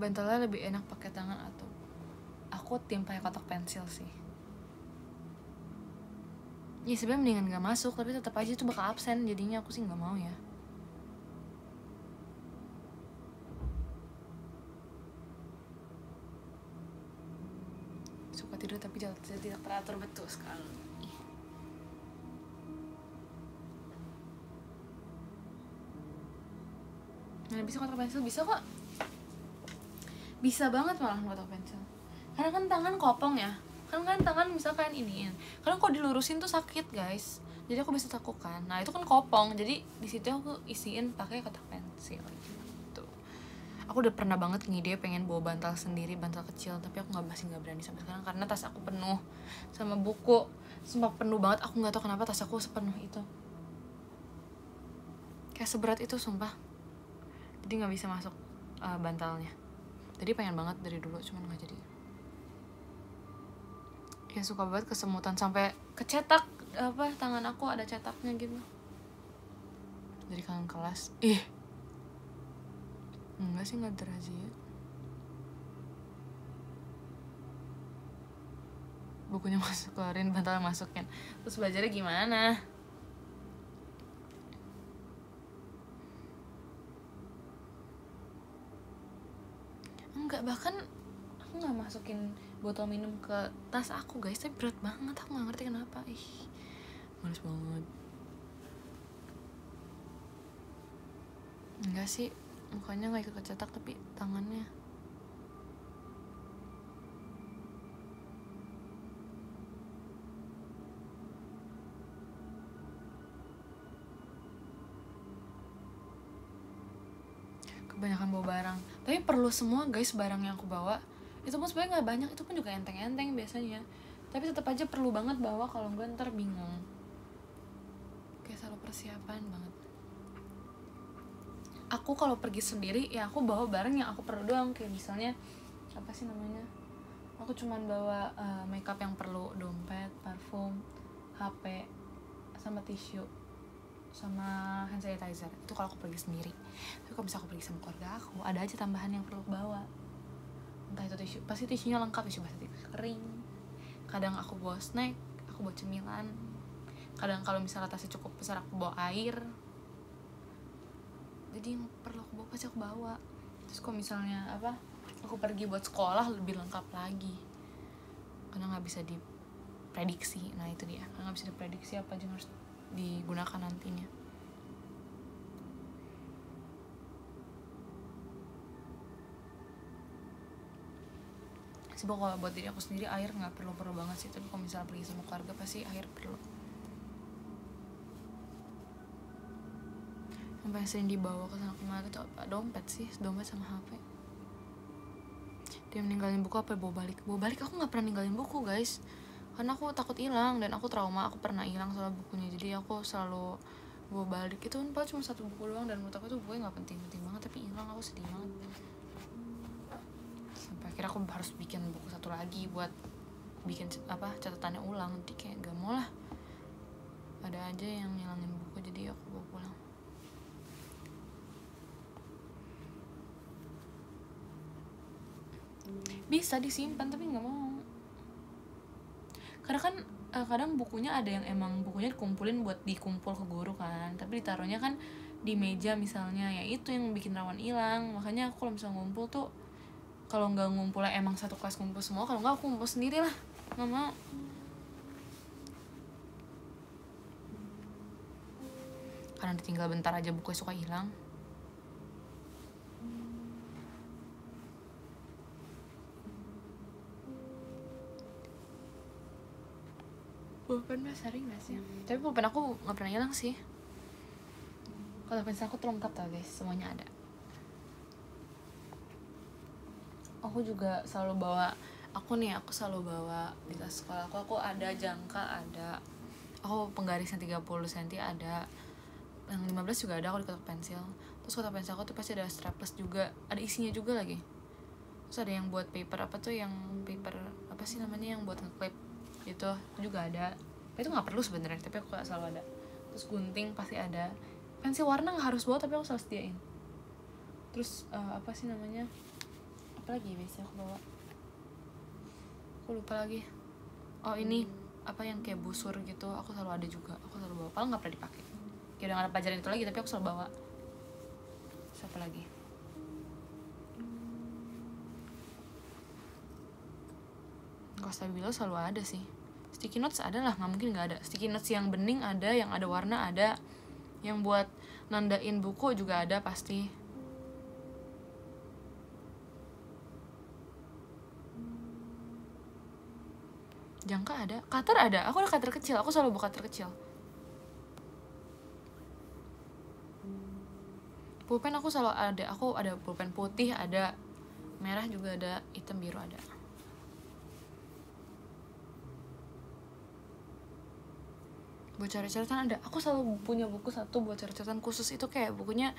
Speaker 1: Bantalnya lebih enak pakai tangan atau aku tim pakai kotak pensil sih. Ya sebenarnya mendingan nggak masuk, tapi tetap aja itu bakal absen, jadinya aku sih nggak mau ya. Suka tidur tapi tidak teratur, betul sekali. Nah, bisa kotak pensil bisa kok, bisa banget malah kotak pensil, karena kan tangan kopong ya, kan tangan misalkan iniin, karena kok dilurusin tuh sakit guys, jadi aku bisa lakukan. Nah itu kan kopong, jadi di situ aku isiin pakai kotak pensil gitu. Aku udah pernah banget ngide pengen bawa bantal sendiri, bantal kecil, tapi aku masih nggak berani sampai sekarang karena tas aku penuh sama buku, sumpah penuh banget. Aku nggak tahu kenapa tas aku sepenuh itu, kayak seberat itu sumpah, jadi nggak bisa masuk bantalnya. Jadi pengen banget dari dulu, cuman nggak jadi. Ya suka banget kesemutan sampai kecetak tangan aku ada cetaknya gitu dari kangen kelas. Enggak sih, nggak razia. Bukunya masuk, keluarin, bantalnya masukin, terus belajarnya gimana? Enggak, bahkan aku nggak masukin botol minum ke tas aku guys, tapi berat banget, aku nggak ngerti kenapa. Males banget. Enggak sih, mukanya nggak ikut kecetak tapi tangannya. kebanyakan bawa barang. Tapi perlu semua guys barang yang aku bawa. Itu pun sebenarnya nggak banyak, itu pun juga enteng-enteng biasanya. Tapi tetap aja perlu banget bawa, kalau enggak ntar bingung. Kayak selalu persiapan banget. Aku kalau pergi sendiri ya aku bawa barang yang aku perlu doang. Kayak misalnya apa sih namanya, aku cuman bawa makeup yang perlu, dompet, parfum, HP, sama tisu, sama hand sanitizer. Itu kalau aku pergi sendiri. Tapi kalau bisa aku pergi sama keluarga aku, ada aja tambahan yang perlu bawa. Entah itu tisu, pasti tisunya lengkap, tisu basah, tisu kering. Kadang aku bawa snack, aku bawa cemilan. Kadang kalau misalnya tasnya cukup besar aku bawa air. Jadi yang perlu aku bawa pasti aku bawa. Terus kalau misalnya apa, aku pergi buat sekolah lebih lengkap lagi, karena nggak bisa diprediksi. Nah itu dia, karena nggak bisa diprediksi apa aja yang harus digunakan nantinya. Sebab kalau buat diri aku sendiri air nggak perlu banget sih, tapi kalau misalnya pergi sama keluarga pasti air perlu. Yang paling sering dibawa ke sana kemari itu apa? Dompet sih, dompet sama HP. Dia meninggalin buku apa bawa balik? Bawa balik aku nggak pernah ninggalin buku guys, karena aku takut hilang dan aku trauma, aku pernah hilang soal bukunya. Jadi aku selalu bawa balik. Itu kan cuma satu buku doang dan menurut aku itu bukunya nggak penting-penting banget, tapi hilang aku sedih banget. Sampai akhirnya aku harus bikin buku satu lagi buat bikin apa catatannya ulang. Jadi kayak gak mau lah ada aja yang ngilangin buku, jadi aku bawa pulang. Bisa disimpan tapi nggak mau, karena kan kadang bukunya ada yang emang bukunya dikumpulin buat dikumpul ke guru kan, tapi ditaruhnya kan di meja misalnya, ya itu yang bikin rawan hilang. Makanya aku kalau misalnya ngumpul tuh, kalau nggak ngumpulnya emang satu kelas ngumpul semua, kalau nggak aku ngumpul sendiri lah, nggak mau. Karena ditinggal bentar aja bukunya suka hilang. Pulpen mah sering gak sih? Tapi pulpen aku gak pernah hilang sih. Kalau pulpen aku tuh lengkap tau guys, semuanya ada. Aku juga selalu bawa, aku selalu bawa di tas sekolah aku ada jangka, ada aku penggaris yang 30 cm ada, yang 15 juga ada aku di kotak pensil. Terus kotak pensil aku tuh pasti ada strapless juga, ada isinya juga lagi. Terus ada yang buat paper apa tuh, yang paper apa sih namanya, yang buat ngeklip itu juga ada. Itu nggak perlu sebenarnya, tapi aku selalu ada. Terus gunting pasti ada. Pensil warna nggak harus bawa, tapi aku selalu sediain. Terus apa sih namanya, apa lagi biasanya aku bawa, aku lupa lagi. Oh ini apa yang kayak busur gitu, aku selalu ada juga, aku selalu bawa. Padahal nggak pernah dipakai, kayak udah nggak ada pelajaran itu lagi, tapi aku selalu bawa. Siapa lagi? Kalau stabilo selalu ada sih. Sticky notes ada lah, nggak mungkin nggak ada. Sticky notes yang bening ada, yang ada warna ada, yang buat nandain buku juga ada pasti. Jangka ada, cutter ada. Aku ada cutter kecil, aku selalu bawa cutter kecil. Pulpen aku selalu ada, aku ada pulpen putih ada, merah juga ada, hitam biru ada. Buat coret-coretan ada, aku selalu punya buku satu buat coret-coretan khusus. Itu kayak bukunya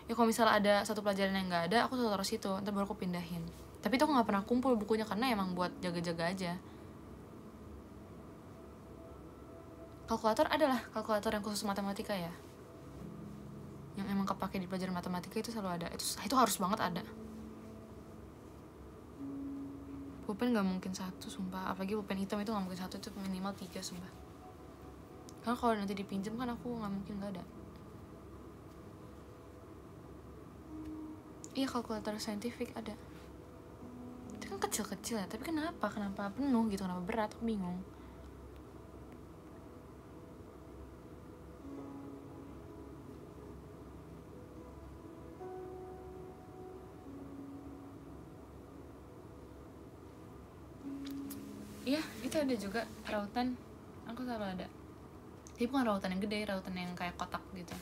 Speaker 1: ya, kalau misalnya ada satu pelajaran yang nggak ada, aku selalu taruh situ, ntar baru aku pindahin. Tapi itu aku nggak pernah kumpul bukunya, karena emang buat jaga-jaga aja. Kalkulator adalah kalkulator yang khusus matematika ya, yang emang kepake di pelajaran matematika, itu selalu ada. Itu harus banget ada. Pulpen nggak mungkin satu sumpah, apalagi pulpen hitam itu nggak mungkin satu, itu minimal 3 sumpah. Karena kalau nanti dipinjem kan aku nggak mungkin nggak ada. Iya, kalkulator saintifik ada. Itu kan kecil-kecil ya, tapi kenapa penuh gitu, kenapa berat, aku bingung. Iya, itu ada juga rautan, aku selalu ada. Tapi bukan rautan yang gede, rautan yang kayak kotak gitu,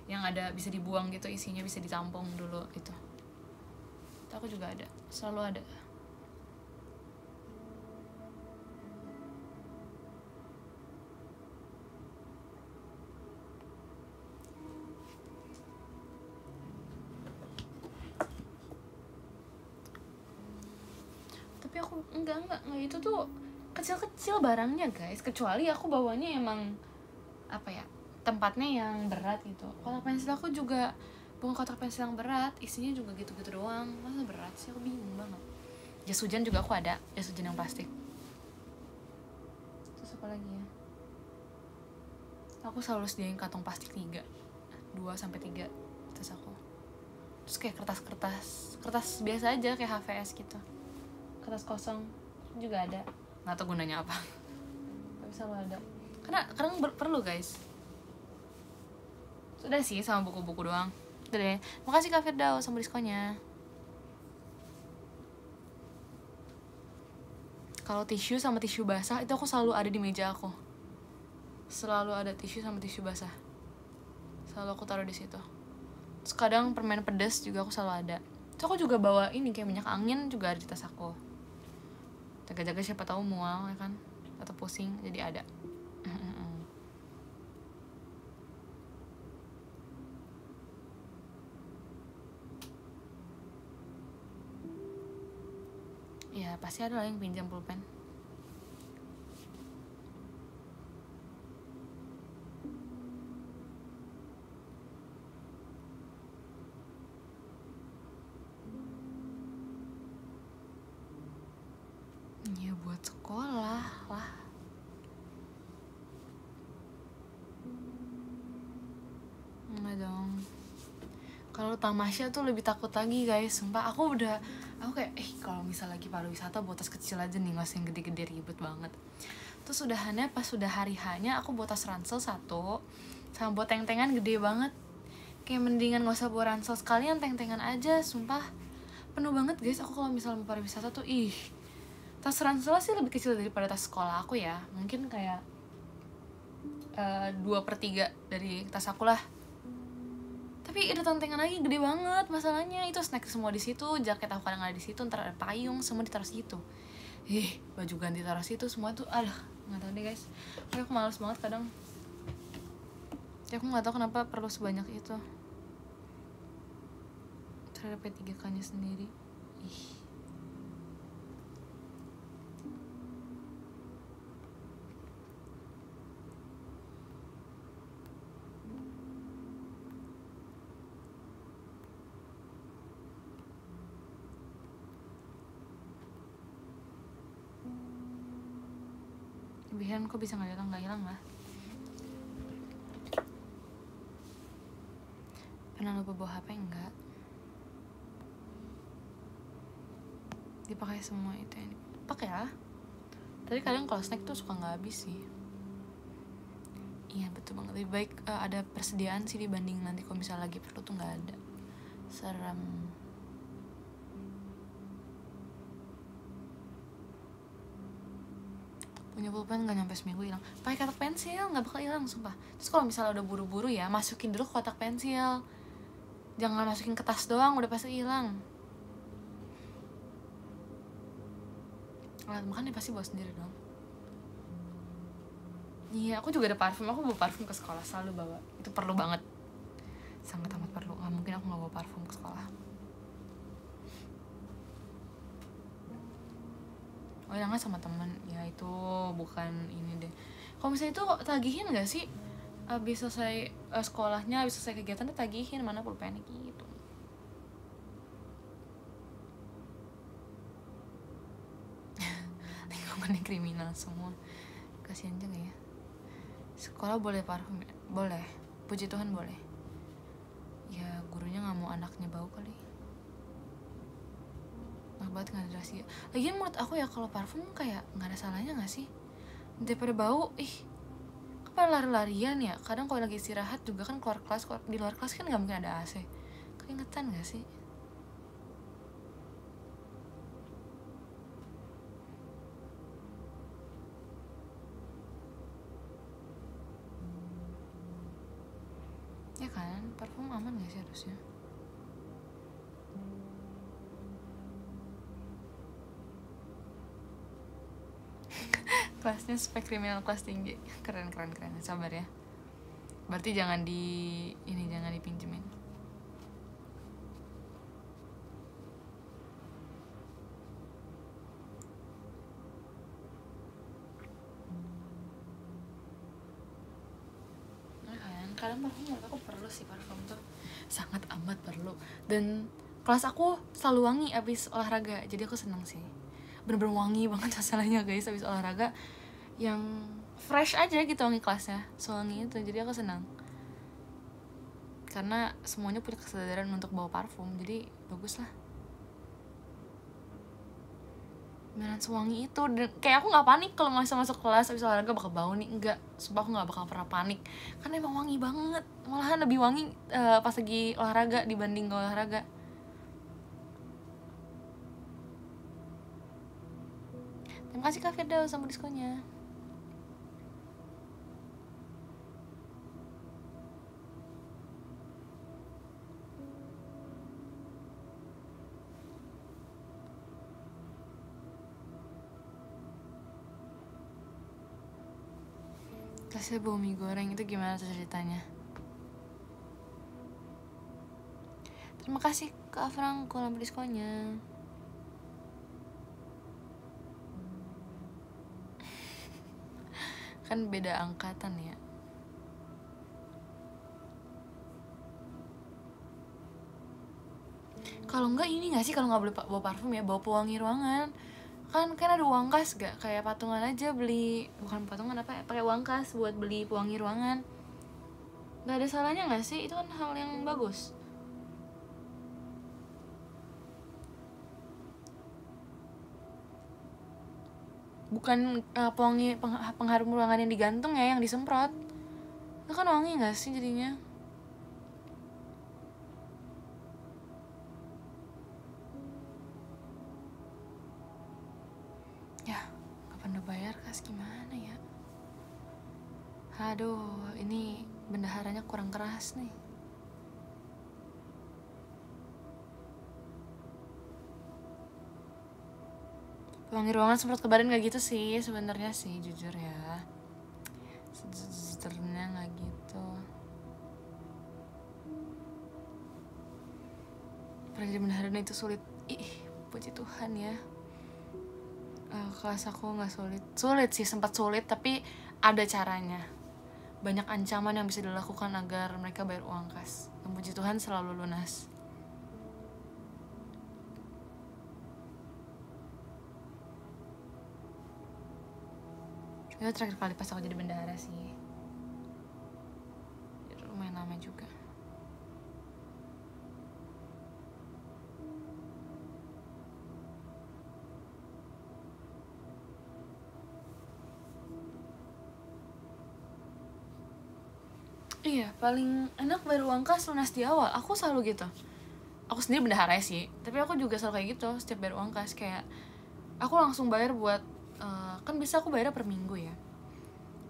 Speaker 1: yang ada bisa dibuang gitu isinya, bisa ditampung dulu itu. aku juga ada, selalu ada. Tapi aku enggak itu tuh kecil-kecil barangnya guys, kecuali aku bawanya emang apa ya, tempatnya yang berat gitu. Kotak pensil aku juga bukan kotak pensil yang berat, isinya juga gitu-gitu doang. Masa berat sih, aku bingung banget. Jas hujan juga aku ada, jas hujan yang plastik. Terus apa lagi ya, aku selalu sediain kantong plastik 2-3 tas aku. Terus kayak kertas biasa aja kayak HVS gitu, kertas kosong juga ada, nggak tahu gunanya apa tapi selalu ada karena kadang perlu guys. Sudah sih, sama buku-buku doang. Udah deh, makasih Kak Firdaus sama diskonnya. Kalau tisu sama tisu basah itu aku selalu ada di meja aku, selalu ada tisu sama tisu basah, selalu aku taruh di situ. Terus kadang permen pedas juga aku selalu ada. Terus aku juga bawa ini kayak minyak angin juga ada di tas aku, jaga-jaga siapa tahu mual ya kan, atau pusing, jadi ada. Ya pasti ada lah yang pinjam pulpen. Ya buat sekolah lah. Enggak dong. Kalau tamasya tuh lebih takut lagi guys, sumpah. Aku kayak kalau misal lagi pariwisata bawa tas kecil aja nih, nggak usah yang gede-gede ribet banget. Terus udahannya pas sudah hari hanya aku bawa tas ransel 1 sama bawa teng-tengan gede banget. Kayak mendingan nggak usah bawa ransel sekalian, teng-tengan aja, sumpah. Penuh banget guys aku kalau misal mau pariwisata tuh. Tas ransel sih lebih kecil daripada tas sekolah aku ya, mungkin kayak 2/3 dari tas aku lah. Tapi ada tantengan lagi gede banget, masalahnya itu snack semua di situ, jaket aku kadang ada di situ, ntar ada payung semua ditaruh situ, baju ganti taruh situ semua tuh, nggak tahu deh guys. Tapi aku malas banget kadang. Ya aku nggak tahu kenapa perlu sebanyak itu terhadap P3K-nya sendiri. Lebihan kok bisa nggak hilang lah. Pernah lupa bawa HP enggak? Dipakai semua itu yang dipakai ya. Tapi kadang kalau snack tuh suka nggak habis sih. Iya betul banget, lebih baik ada persediaan sih dibanding nanti kalau misalnya lagi perlu tuh nggak ada. Serem. Punya pulpen nggak nyampe seminggu hilang. Pakai kotak pensil nggak bakal hilang sumpah. Terus kalau misalnya udah buru-buru ya, masukin dulu ke kotak pensil, jangan masukin ke tas doang, udah pasti hilang. Alat makan ya pasti bawa sendiri dong. Iya, aku juga ada parfum, aku bawa parfum ke sekolah, selalu bawa. Itu perlu banget, sangat amat perlu. Nggak mungkin aku nggak bawa parfum ke sekolah. Oh jangan sama temen ya, itu bukan ini deh. Kalau misalnya itu tagihin nggak sih, abis selesai sekolahnya, abis selesai kegiatan tagihin mana pulpennya gitu. Lingkungannya kriminal semua, kasian juga ya. Sekolah boleh parfum ya? Boleh, puji Tuhan boleh. Ya gurunya nggak mau anaknya bau kali. Banget nggak ada rahasia. Lagian menurut aku ya kalau parfum kayak nggak ada salahnya nggak sih, daripada bau. Kan lari-larian ya, kadang kalau lagi istirahat juga kan keluar kelas, di luar kelas kan nggak mungkin ada AC, keringetan nggak sih? Ya kan, parfum aman nggak sih harusnya? kelasnya spek kriminal kelas tinggi. Keren. Sabar ya. Berarti jangan dipinjemin. Kadang parfum menurut aku perlu sih, parfum tuh sangat amat perlu. Dan kelas aku selalu wangi abis olahraga, jadi aku seneng sih. Bener-bener wangi banget masalahnya guys abis olahraga, yang fresh aja gitu wangi kelasnya, sewangi itu. Jadi aku senang karena semuanya punya kesadaran untuk bawa parfum, jadi bagus lah. Beneran sewangi itu. Dan kayak aku nggak panik kalau masuk kelas abis olahraga bakal bau nih, enggak. Sumpah aku nggak bakal pernah panik karena emang wangi banget. Malahan lebih wangi pas lagi olahraga dibanding gak olahraga. Terima kasih Kak Firdaus sama diskonnya. Kelasnya bau mie goreng, itu gimana tuh ceritanya? Terima kasih Kak Franco sama diskonnya. Kan beda angkatan ya. Kalau enggak ini nggak sih, kalau nggak boleh bawa parfum ya, bawa pewangi ruangan. Kan ada uang kas gak, kayak patungan aja beli, bukan patungan apa ya, pakai uang kas buat beli pewangi ruangan. Nggak ada salahnya nggak sih, itu kan hal yang bagus. Bukan pewangi pengharum ruangan yang digantung ya, yang disemprot. Itu kan wangi nggak sih jadinya? Ya, kapan udah bayar kas, gimana ya? Aduh, ini bendaharanya kurang keras nih. Pewangi ruangan semprot ke badan gak gitu sih sebenarnya sih, jujur ya. Sejujurnya gak gitu. Pernah jadi bendahara itu sulit. Ih, puji Tuhan ya. Kelas aku gak sulit sih, sempat sulit, tapi ada caranya. Banyak ancaman yang bisa dilakukan agar mereka bayar uang kas, dan puji Tuhan selalu lunas. Itu terakhir kali pas aku jadi bendahara sih, lumayan lama juga. Iya, paling enak bayar uang kas lunas di awal. Aku selalu gitu. Aku sendiri bendahara sih, tapi aku juga selalu kayak gitu. Setiap bayar uang kas, kayak aku langsung bayar buat kan bisa aku bayar per minggu ya.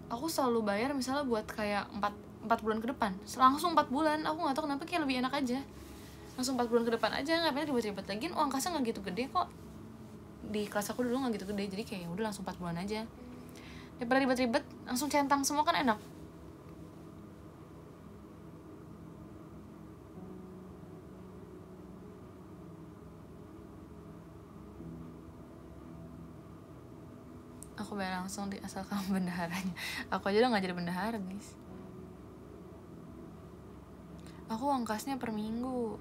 Speaker 1: Aku selalu bayar misalnya buat kayak 4 bulan ke depan. Langsung 4 bulan. Aku gak tahu kenapa, kayak lebih enak aja. Langsung 4 bulan ke depan aja, ngapain ribet-ribet lagi. Uang kasnya gak gitu gede kok. Di kelas aku dulu gak gitu gede, jadi kayak udah langsung 4 bulan aja. Daripada ribet-ribet, langsung centang semua kan enak. Aku bayar langsung di asal kamu bendaharanya. Aku aja udah gak jadi bendahara guys. Aku uang kasnya per minggu.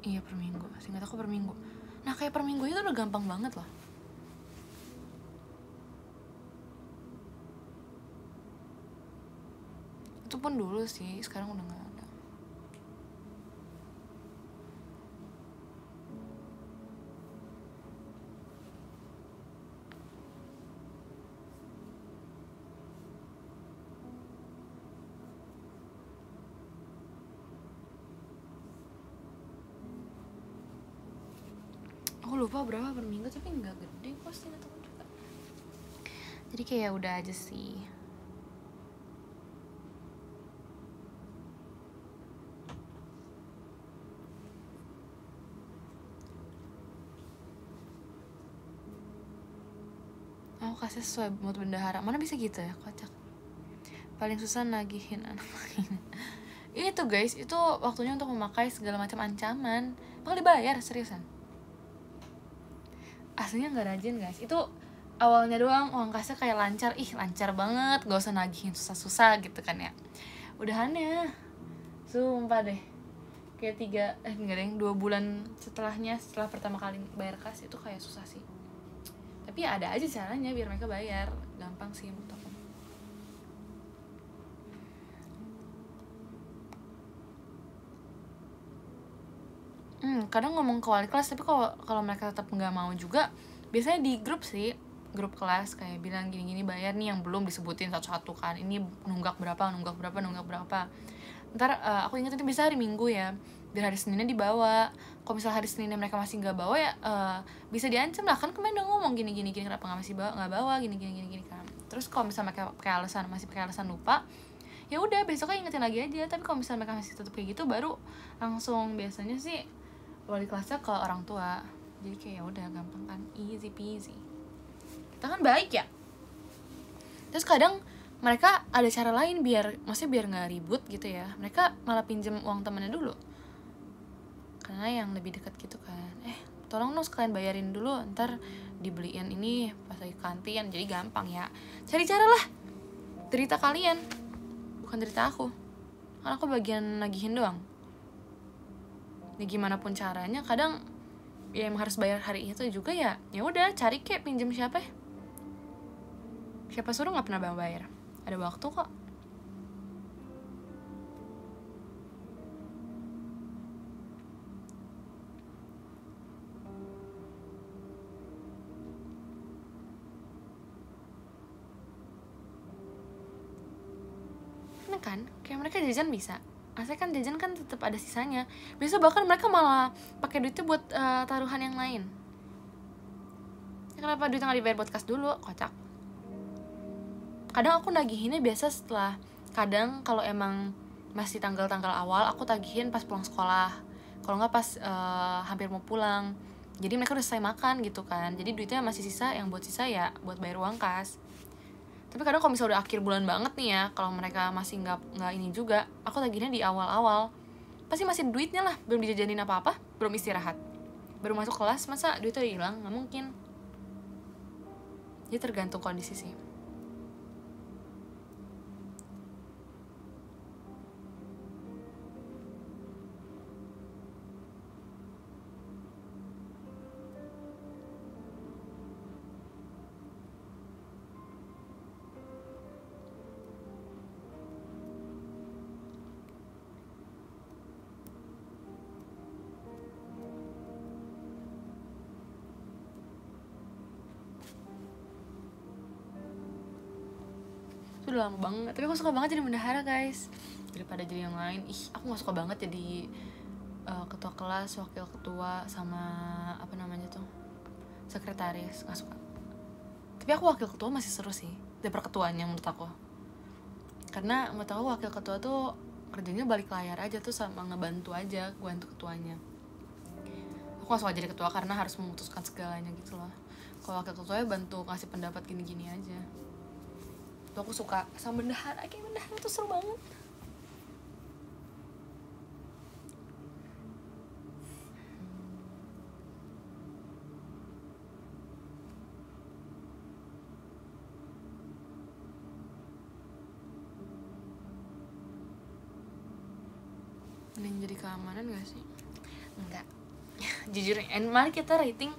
Speaker 1: Iya per minggu, seingat aku per minggu. Nah kayak per minggu itu udah gampang banget loh. Itu pun dulu sih, sekarang udah gak ada. Aku lupa berapa per minggu, tapi nggak gede kok sih juga. Jadi kayak udah aja sih. aku kasih sesuai mood bendahara. Mana bisa gitu ya, kocak. Paling susah nagihin anak main. Itu guys, itu waktunya untuk memakai segala macam ancaman. Bakal dibayar, seriusan. Aslinya nggak rajin guys. Itu awalnya doang uang kasnya kayak lancar. Ih lancar banget, gak usah nagihin susah-susah gitu kan ya. Udahannya sumpah deh, kayak 2 bulan setelahnya, setelah pertama kali bayar kas itu kayak susah sih. Tapi ya ada aja caranya biar mereka bayar. Gampang sih menurut aku. Kadang ngomong ke wali kelas, tapi kalau mereka tetap nggak mau juga, biasanya di grup sih, grup kelas kayak bilang gini-gini bayar nih, yang belum disebutin satu-satu kan, ini nunggak berapa. Ntar aku ingat itu bisa hari Minggu ya, biar hari Seninnya dibawa. Kalau misalnya hari Seninnya mereka masih nggak bawa ya bisa diancam lah, kan kemarin udah ngomong gini kenapa nggak bawa gini kan. Terus kalau misalnya mereka masih pakai alasan lupa, ya udah besoknya ingetin lagi aja. Tapi kalau misalnya mereka masih tetap kayak gitu, baru langsung biasanya sih wali kelasnya ke orang tua. Jadi kayak ya udah gampang kan, easy peasy. Kita kan baik ya. Terus kadang mereka ada cara lain biar nggak ribut gitu ya. Mereka malah pinjem uang temannya dulu, karena yang lebih dekat gitu kan. Tolong dong sekalian bayarin dulu, ntar dibeliin ini pas lagi kantin. Jadi gampang ya, cari cara lah. Derita kalian, bukan derita aku, karena aku bagian nagihin doang. Ya gimana pun caranya, kadang ya emang harus bayar hari itu juga ya. Ya udah cari kayak pinjem siapa suruh nggak pernah bayar. Ada waktu kok. Nah kan, kayak mereka jajan bisa. Asalnya kan jajan kan tetap ada sisanya. Biasa bahkan mereka malah pakai duitnya buat taruhan yang lain. Ya, kenapa duitnya nggak dibayar buat kas dulu? Kocak. Kadang aku nagihinnya biasa setelah, kadang kalau emang masih tanggal-tanggal awal, aku tagihin pas pulang sekolah. Kalau nggak pas hampir mau pulang. Jadi mereka udah selesai makan gitu kan. Jadi duitnya masih sisa, yang buat sisa ya buat bayar uang kas. Tapi kadang kalau misalnya udah akhir bulan banget nih ya, kalau mereka masih nggak ini juga, aku tagihinnya di awal-awal. Pasti masih duitnya lah, belum dijajanin apa-apa, belum istirahat, baru masuk kelas, masa duitnya udah hilang? Nggak mungkin. Jadi tergantung kondisi sih. Itu udah lama banget. Tapi aku suka banget jadi bendahara guys, daripada jadi yang lain. Aku gak suka banget jadi ketua kelas, wakil ketua, sama apa namanya tuh, sekretaris. Gak suka. Tapi aku wakil ketua masih seru sih daripada ketuanya menurut aku. Karena menurut aku wakil ketua tuh kerjanya balik layar aja tuh, sama ngebantu aja, bantu ketuanya. Aku gak suka jadi ketua karena harus memutuskan segalanya gitu loh. Kalau wakil ketuanya bantu ngasih pendapat gini-gini aja. Tuh aku suka sama bendahara, kayak bendahara tuh seru banget. Mending jadi keamanan gak sih? Enggak. Jujur, mari kita rating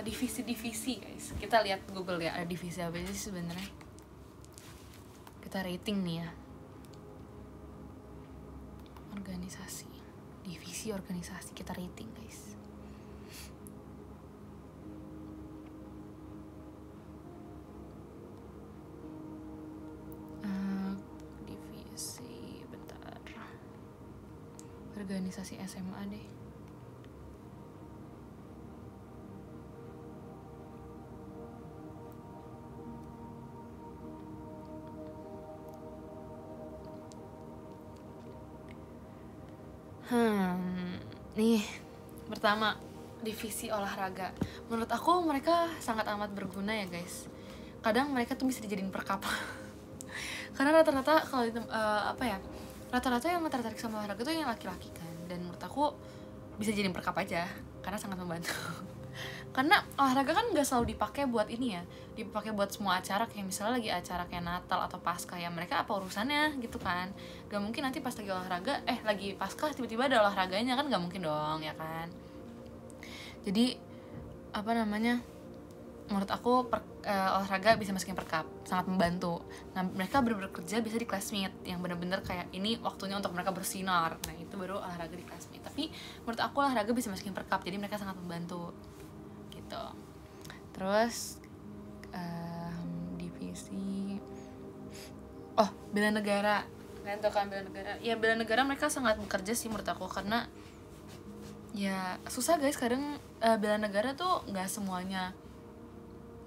Speaker 1: divisi-divisi guys. Kita lihat Google ya, ada divisi apa sih sebenarnya. Kita rating nih ya. Organisasi, divisi organisasi, kita rating guys. Divisi, bentar. Organisasi SMA deh. Nih, pertama, divisi olahraga. Menurut aku mereka sangat amat berguna ya guys. kadang mereka tuh bisa dijadiin perkap. Karena rata-rata kalau rata-rata yang tertarik sama olahraga tuh yang laki-laki kan, dan menurut aku bisa jadiin perkap aja karena sangat membantu. Karena olahraga kan nggak selalu dipakai buat ini ya, dipakai buat semua acara, kayak misalnya lagi acara kayak Natal atau Paskah ya, mereka apa urusannya gitu kan. Gak mungkin nanti pas lagi olahraga lagi Paskah tiba-tiba ada olahraganya kan, gak mungkin dong ya kan. Jadi menurut aku olahraga bisa masukin perkap, sangat membantu. Nah mereka bekerja bisa di classmate yang bener-bener kayak ini waktunya untuk mereka bersinar, nah itu baru olahraga di classmate. Tapi menurut aku olahraga bisa masukin perkap, jadi mereka sangat membantu gitu. Terus divisi bela negara, kalian tau kan bela negara? Ya bela negara mereka sangat bekerja sih menurut aku, karena ya susah guys kadang. Bela negara tuh nggak semuanya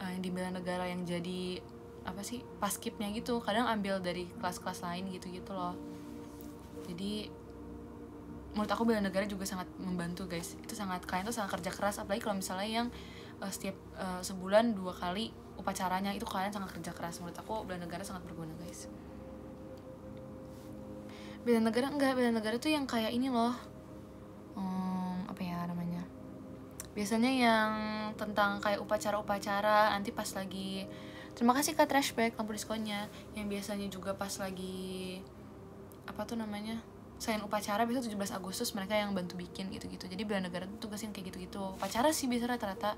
Speaker 1: yang di bela negara yang jadi paskibnya gitu, kadang ambil dari kelas-kelas lain gitu loh. Jadi menurut aku bela negara juga sangat membantu guys. Itu kalian tuh sangat kerja keras, apalagi kalau misalnya yang setiap sebulan 2 kali upacaranya, itu kalian sangat kerja keras. Menurut aku bela negara sangat berguna guys. Bela negara tuh yang kayak ini loh, biasanya yang tentang kayak upacara-upacara nanti pas lagi, terima kasih Kak Trashback lampu diskonnya, yang biasanya juga pas lagi selain upacara biasa 17 Agustus mereka yang bantu bikin gitu-gitu. Jadi bela negara tuh tugas yang kayak gitu-gitu. Upacara sih biasa rata-rata.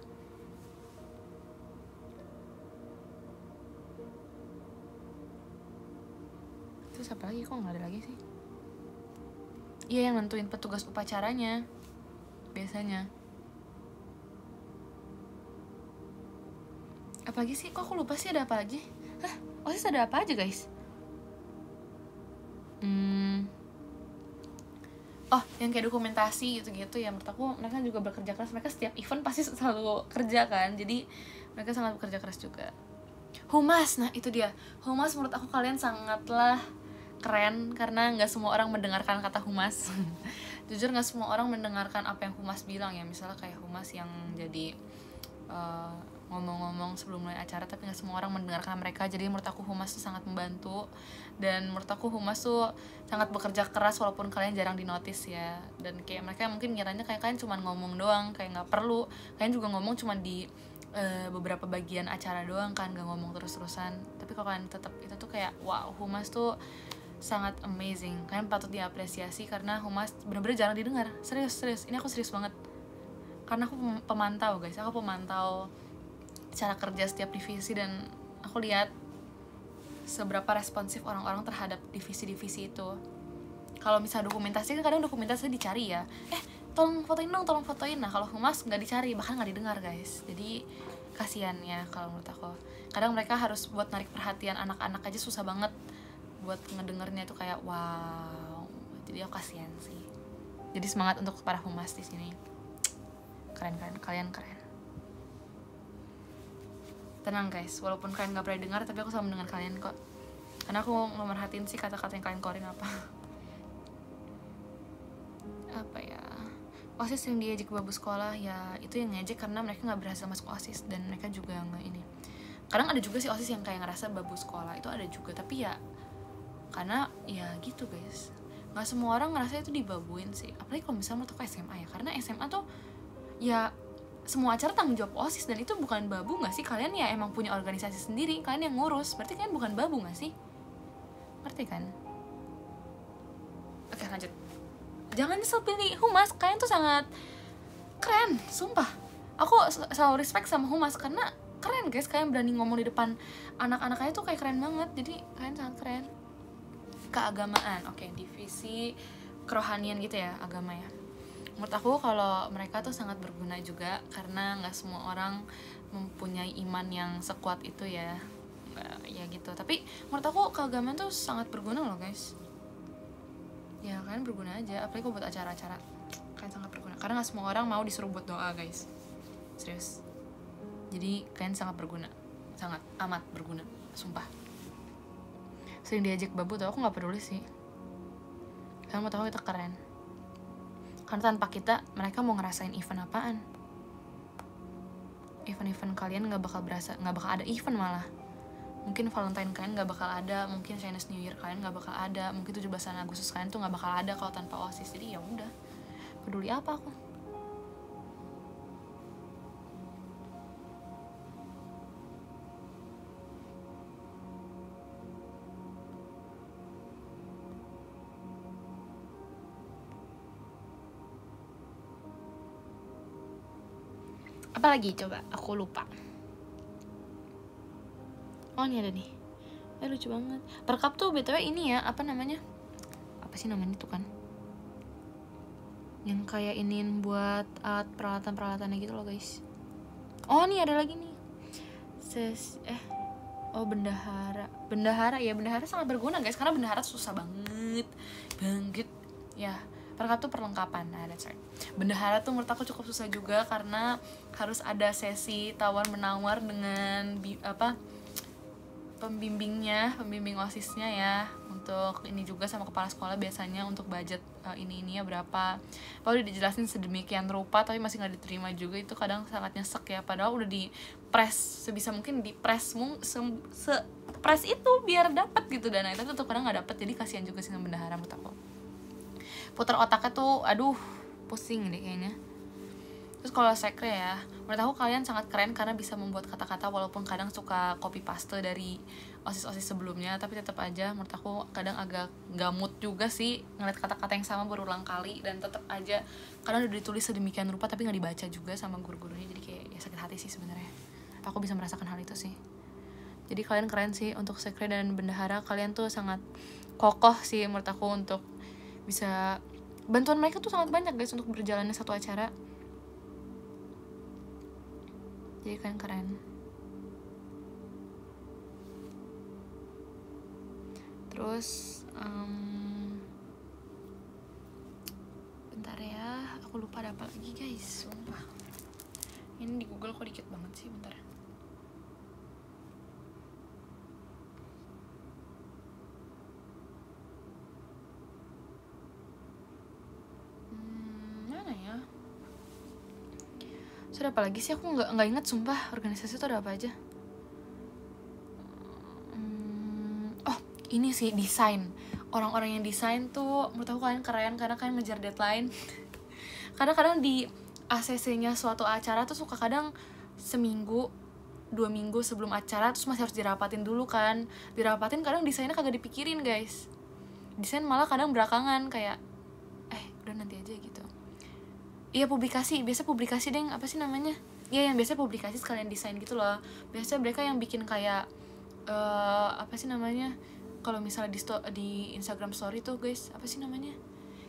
Speaker 1: Terus apa lagi, kok nggak ada lagi sih? Iya, yang nentuin petugas upacaranya biasanya. Apalagi sih, kok aku lupa sih ada apa aja. OSIS ada apa aja guys? Yang kayak dokumentasi gitu-gitu ya, menurut aku mereka juga bekerja keras. Mereka setiap event pasti selalu kerja kan, jadi mereka sangat bekerja keras juga. Humas, nah itu dia. Humas menurut aku kalian sangatlah keren, karena nggak semua orang mendengarkan kata humas. Jujur nggak semua orang mendengarkan apa yang humas bilang ya. Misalnya kayak humas yang jadi ngomong-ngomong sebelum mulai acara, tapi nggak semua orang mendengarkan mereka. Jadi menurut aku humas tuh sangat membantu, dan menurut aku humas tuh sangat bekerja keras walaupun kalian jarang dinotis ya. Dan kayak mereka mungkin ngiranya kayak kalian cuma ngomong doang, kayak nggak perlu kalian juga ngomong cuma di beberapa bagian acara doang kan, nggak ngomong terus-terusan. Tapi kalau kalian tetap, itu tuh kayak wow, humas tuh sangat amazing, kalian patut diapresiasi karena humas bener-bener jarang didengar. Serius, ini aku serius banget, karena aku pemantau guys, aku pemantau cara kerja setiap divisi, dan aku lihat seberapa responsif orang-orang terhadap divisi-divisi itu. Kalau misalnya dokumentasi kan kadang dokumentasi dicari ya, tolong fotoin dong, tolong fotoin. Nah kalau humas nggak dicari, bahkan nggak didengar guys. Jadi kasihan ya kalau menurut aku. Kadang mereka harus buat narik perhatian anak-anak aja susah banget buat ngedengernya, itu kayak wow. Jadi aku kasihan sih. Jadi semangat untuk para humas di sini. Keren, kalian keren. Tenang guys, walaupun kalian gak pernah dengar, tapi aku selalu mendengar kalian kok. Karena aku merhatiin sih kata-kata yang kalian keluarin apa ya. OSIS yang diajak babu sekolah ya, itu yang ngejek karena mereka gak berhasil masuk OSIS, dan mereka juga gak ini. Kadang ada juga sih OSIS yang kayak ngerasa babu sekolah, itu ada juga. Tapi ya karena ya gitu guys, nggak semua orang ngerasa itu dibabuin sih. Apalagi kalau misalnya menurut aku SMA ya, karena SMA tuh ya semua acara tanggung jawab OSIS, dan itu bukan babu nggak sih? Kalian ya emang punya organisasi sendiri, kalian yang ngurus, berarti kalian bukan babu nggak sih? Ngerti kan? Oke lanjut, jangan nyesel pilih humas, kalian tuh sangat keren, sumpah. Aku selalu respect sama humas karena keren guys, kalian berani ngomong di depan anak-anaknya tuh kayak keren banget. Jadi kalian sangat keren. Keagamaan, oke, divisi kerohanian gitu ya, agama ya. Menurut aku kalau mereka tuh sangat berguna juga, karena nggak semua orang mempunyai iman yang sekuat itu ya, ya gitu. Tapi menurut aku keagamaan tuh sangat berguna loh guys. Ya kalian berguna aja, apalagi kalau buat acara-acara, kalian sangat berguna. Karena nggak semua orang mau disuruh buat doa guys, serius. Jadi kalian sangat berguna, sangat amat berguna, sumpah. Sering diajak babu tuh aku nggak peduli sih, karena mau tahu kita keren. Karena tanpa kita, mereka mau ngerasain event apaan? Event-event kalian nggak bakal ada event malah. mungkin Valentine kalian nggak bakal ada, mungkin Chinese New Year kalian nggak bakal ada, mungkin 17 Agustus kalian tuh nggak bakal ada kalau tanpa OSIS. Jadi ya udah, peduli apa aku. Apalagi coba, aku lupa. Oh ini ada nih, lucu banget. Perkap tuh btw ini ya, apa namanya, apa sih namanya tuh kan, yang kayak iniin buat alat peralatan-peralatannya gitu loh guys. Oh nih ada lagi nih, oh bendahara ya. Bendahara sangat berguna guys, karena bendahara susah banget ya. Perkap tuh perlengkapan. Nah, that's right. Bendahara tuh menurut aku cukup susah juga, karena harus ada sesi tawar menawar dengan pembimbing OSISnya ya. Untuk ini juga sama kepala sekolah biasanya untuk budget ini ya berapa. Kalau udah dijelasin sedemikian rupa tapi masih nggak diterima juga, itu kadang sangat nyesek ya. Padahal udah di press sebisa mungkin, di press press itu biar dapat gitu dana itu tuh kadang nggak dapat. Jadi kasihan juga sih sama bendahara menurut aku. Putar otaknya tuh aduh pusing deh kayaknya. Terus kalau sekre ya, menurut aku kalian sangat keren karena bisa membuat kata-kata walaupun kadang suka copy paste dari OSIS sebelumnya, tapi tetap aja menurut aku kadang agak gamut juga sih ngeliat kata-kata yang sama berulang kali, dan tetap aja kadang udah ditulis sedemikian rupa tapi nggak dibaca juga sama guru-gurunya. Jadi kayak ya sakit hati sih sebenarnya. Aku bisa merasakan hal itu sih. Jadi kalian keren sih untuk sekre dan bendahara, kalian tuh sangat kokoh sih menurut aku untuk bisa, bantuan mereka tuh sangat banyak guys untuk berjalannya satu acara. Jadi kalian keren. Terus bentar ya, aku lupa ada apa lagi guys, sumpah. Ini di Google kok dikit banget sih, bentar. Mana ya? Sudah apa lagi sih, aku nggak ingat sumpah organisasi itu ada apa aja. Oh ini sih desain. Orang-orang yang desain tuh menurut aku kalian keren karena kalian ngejar deadline. Kadang-kadang di ACC-nya suatu acara tuh suka kadang seminggu 2 minggu sebelum acara terus masih harus dirapatin dulu kan. Dirapatin kadang desainnya kagak dipikirin guys. Desain malah kadang belakangan, kayak udah nanti aja gitu. Iya publikasi, biasa publikasi deng, apa sih namanya? Iya yang biasa publikasi sekalian desain gitu loh. Biasanya mereka yang bikin kayak apa sih namanya? Kalau misalnya di Instagram story tuh guys, apa sih namanya?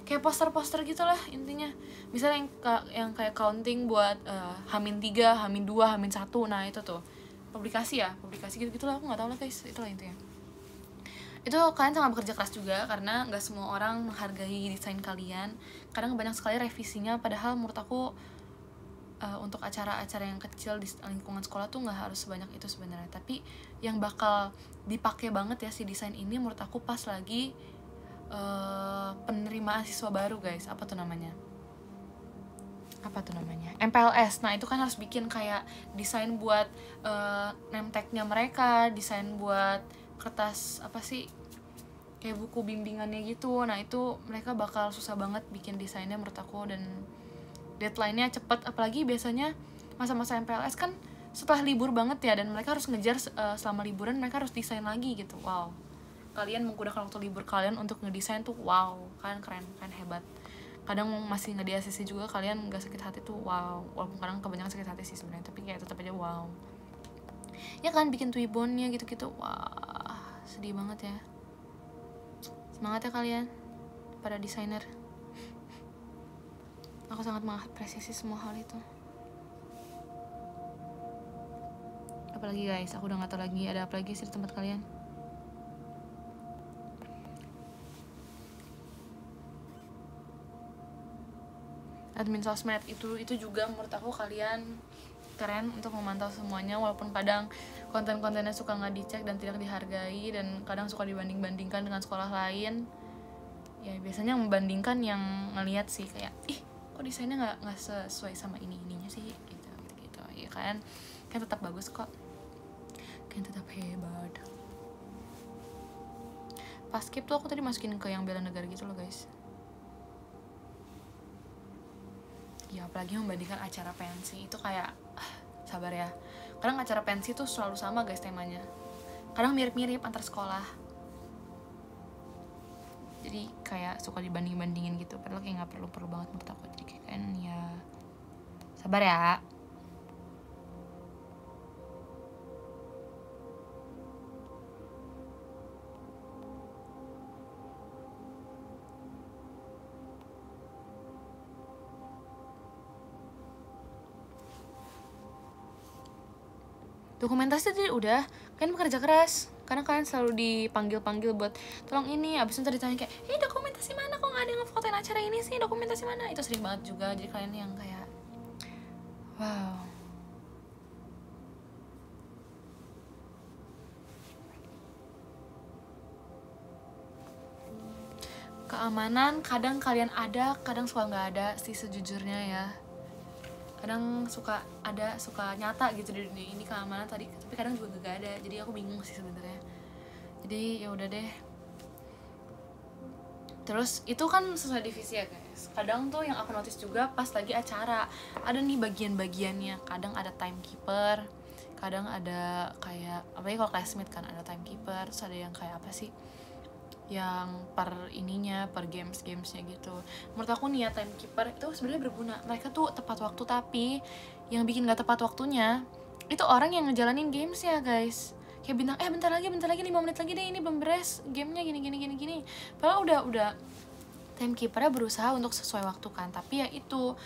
Speaker 1: Kayak poster-poster gitu lah intinya. Misalnya yang kayak counting buat H-3, H-2, H-1. Nah itu tuh publikasi ya, publikasi gitu-gitu lah. Aku nggak tahu lah guys, itulah intinya. Itu kalian sangat bekerja keras juga karena nggak semua orang menghargai desain kalian. Kadang banyak sekali revisinya, padahal menurut aku untuk acara-acara yang kecil di lingkungan sekolah tuh nggak harus sebanyak itu sebenarnya. Tapi yang bakal dipakai banget ya si desain ini menurut aku pas lagi penerimaan siswa baru guys. Apa tuh namanya MPLS. Nah itu kan harus bikin kayak desain buat name tag-nya mereka, desain buat kertas apa sih kayak buku bimbingannya gitu. Nah itu mereka bakal susah banget bikin desainnya menurut aku, dan deadline-nya cepet. Apalagi biasanya masa-masa MPLS kan setelah libur banget ya, dan mereka harus ngejar selama liburan mereka harus desain lagi gitu. Wow, kalian menggunakan waktu libur kalian untuk ngedesain tuh wow, kalian keren hebat. Kadang masih nggak di ACC juga kalian nggak sakit hati tuh wow, walaupun kadang kebanyakan sakit hati sih sebenarnya, tapi kayak tetap aja wow ya kan. Bikin Twibbonnya gitu-gitu, wah sedih banget ya. Semangat ya kalian para desainer, aku sangat mengapresiasi semua hal itu. Apalagi guys, aku udah nggak tahu lagi ada apa lagi sih di tempat kalian. Admin sosmed itu juga menurut aku kalian keren untuk memantau semuanya, walaupun kadang konten-kontennya suka nggak dicek dan tidak dihargai, dan kadang suka dibanding-bandingkan dengan sekolah lain. Ya biasanya membandingkan yang ngelihat sih kayak kok desainnya nggak sesuai sama ininya sih gitu ya kan tetap bagus kok. Kalian tetap hebat. Pas skip tuh aku tadi masukin ke yang bela negara gitu loh guys. Ya apalagi membandingkan acara pensi itu kayak sabar ya. Kadang acara pensi tuh selalu sama guys temanya. Kadang mirip-mirip antar sekolah. Jadi kayak suka dibanding-bandingin gitu. Padahal kayak nggak perlu banget menurut aku. Jadi kayak kan ya sabar ya. Dokumentasi tadi udah, kalian bekerja keras karena kalian selalu dipanggil-panggil buat tolong ini, abis itu ntar ditanya kayak dokumentasi mana, kok nggak ada yang ngefotoin acara ini sih, dokumentasi mana. Itu sering banget juga, jadi kalian yang kayak wow. Keamanan kadang kalian ada, kadang suka nggak ada sih sejujurnya ya. Kadang suka ada, suka nyata gitu di dunia ini keamanan tadi, tapi kadang juga gak ada. Jadi aku bingung sih sebenarnya. Jadi ya udah deh. Terus itu kan sesuai divisi ya guys. Kadang tuh yang aku notice juga pas lagi acara ada nih bagian-bagiannya. Kadang ada timekeeper, kadang ada kayak apa ya, kalau classmate kan ada timekeeper. Terus ada yang kayak apa sih, yang per ininya, per gamesnya gitu. Menurut aku nih ya, timekeeper itu sebenarnya berguna. Mereka tuh tepat waktu, tapi yang bikin gak tepat waktunya itu orang yang ngejalanin games ya guys. Kayak bintang, bentar lagi 5 menit lagi deh, ini belum beres gamenya, gini. Padahal udah timekeepernya berusaha untuk sesuai waktu kan, tapi ya itu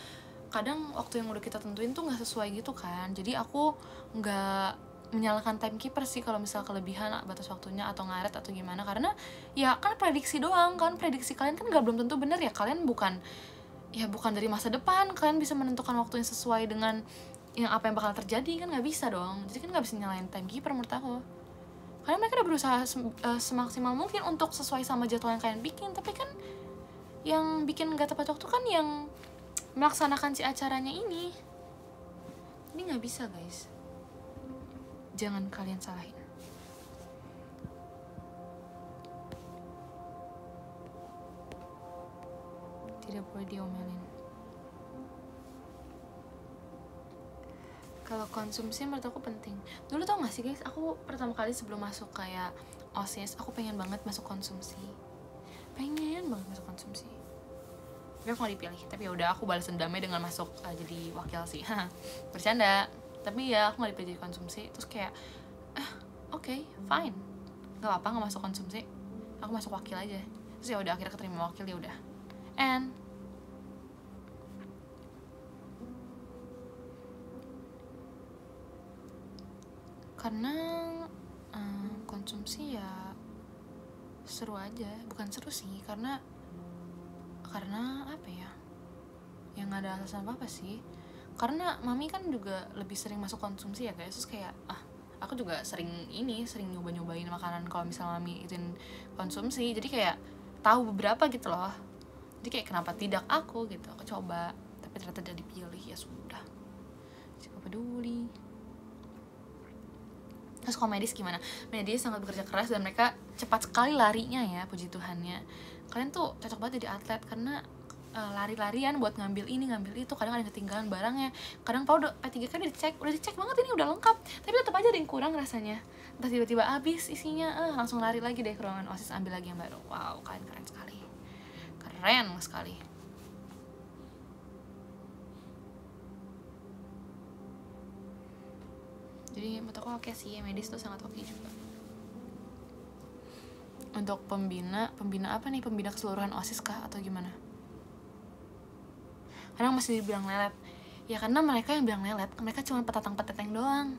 Speaker 1: kadang waktu yang udah kita tentuin tuh nggak sesuai gitu kan. Jadi aku nggak menyalahkan timekeeper sih kalau misal kelebihan batas waktunya atau ngaret atau gimana, karena ya kan prediksi doang kan, prediksi kalian kan belum tentu bener ya. Kalian bukan dari masa depan, kalian bisa menentukan waktu yang sesuai dengan yang apa yang bakal terjadi kan, nggak bisa dong. Jadi kan nggak bisa nyalain timekeeper menurut aku, karena mereka udah berusaha semaksimal mungkin untuk sesuai sama jadwal yang kalian bikin. Tapi kan yang bikin nggak tepat waktu kan yang melaksanakan si acaranya ini nggak bisa guys. Jangan kalian salahin. Tidak boleh diomelin. Kalau konsumsi menurut aku penting. Dulu tau gak sih guys, aku pertama kali sebelum masuk kayak OSIS, aku pengen banget masuk konsumsi. Tapi aku gak dipilih. Tapi yaudah, aku balas dendamnya dengan masuk jadi wakil sih. Bercanda. Tapi ya aku gak dipilih jadi konsumsi. Terus kayak oke, fine, gak apa-apa gak masuk konsumsi, aku masuk wakil aja. Terus ya udah akhirnya keterima wakil, ya udah. And karena konsumsi ya seru aja, bukan seru sih, karena apa ya, yang gak ada alasan apa sih. Karena mami kan juga lebih sering masuk konsumsi ya guys. Terus kayak aku juga sering nyobain makanan kalau misalnya mami ituin konsumsi, jadi kayak tahu beberapa gitu loh. Jadi kayak kenapa tidak aku gitu, aku coba tapi ternyata tidak dipilih, ya sudah, siapa peduli. Terus kalau medis gimana? Medis sangat bekerja keras dan mereka cepat sekali larinya ya, puji Tuhannya. Kalian tuh cocok banget jadi atlet karena lari-larian buat ngambil ini ngambil itu. Kadang ada yang ketinggalan barangnya, kadang udah P3K udah dicek banget, ini udah lengkap, tapi tetap aja ada yang kurang rasanya. Entah tiba-tiba habis isinya, langsung lari lagi deh ke ruangan OSIS, ambil lagi yang baru. Wow, kalian keren sekali. Jadi menurut aku oke sih, medis tuh sangat oke juga. Untuk pembina apa nih, pembina keseluruhan OSIS kah atau gimana? Kadang masih dibilang lelet. Ya karena mereka yang bilang lelet, mereka cuma petatang-peteteng doang.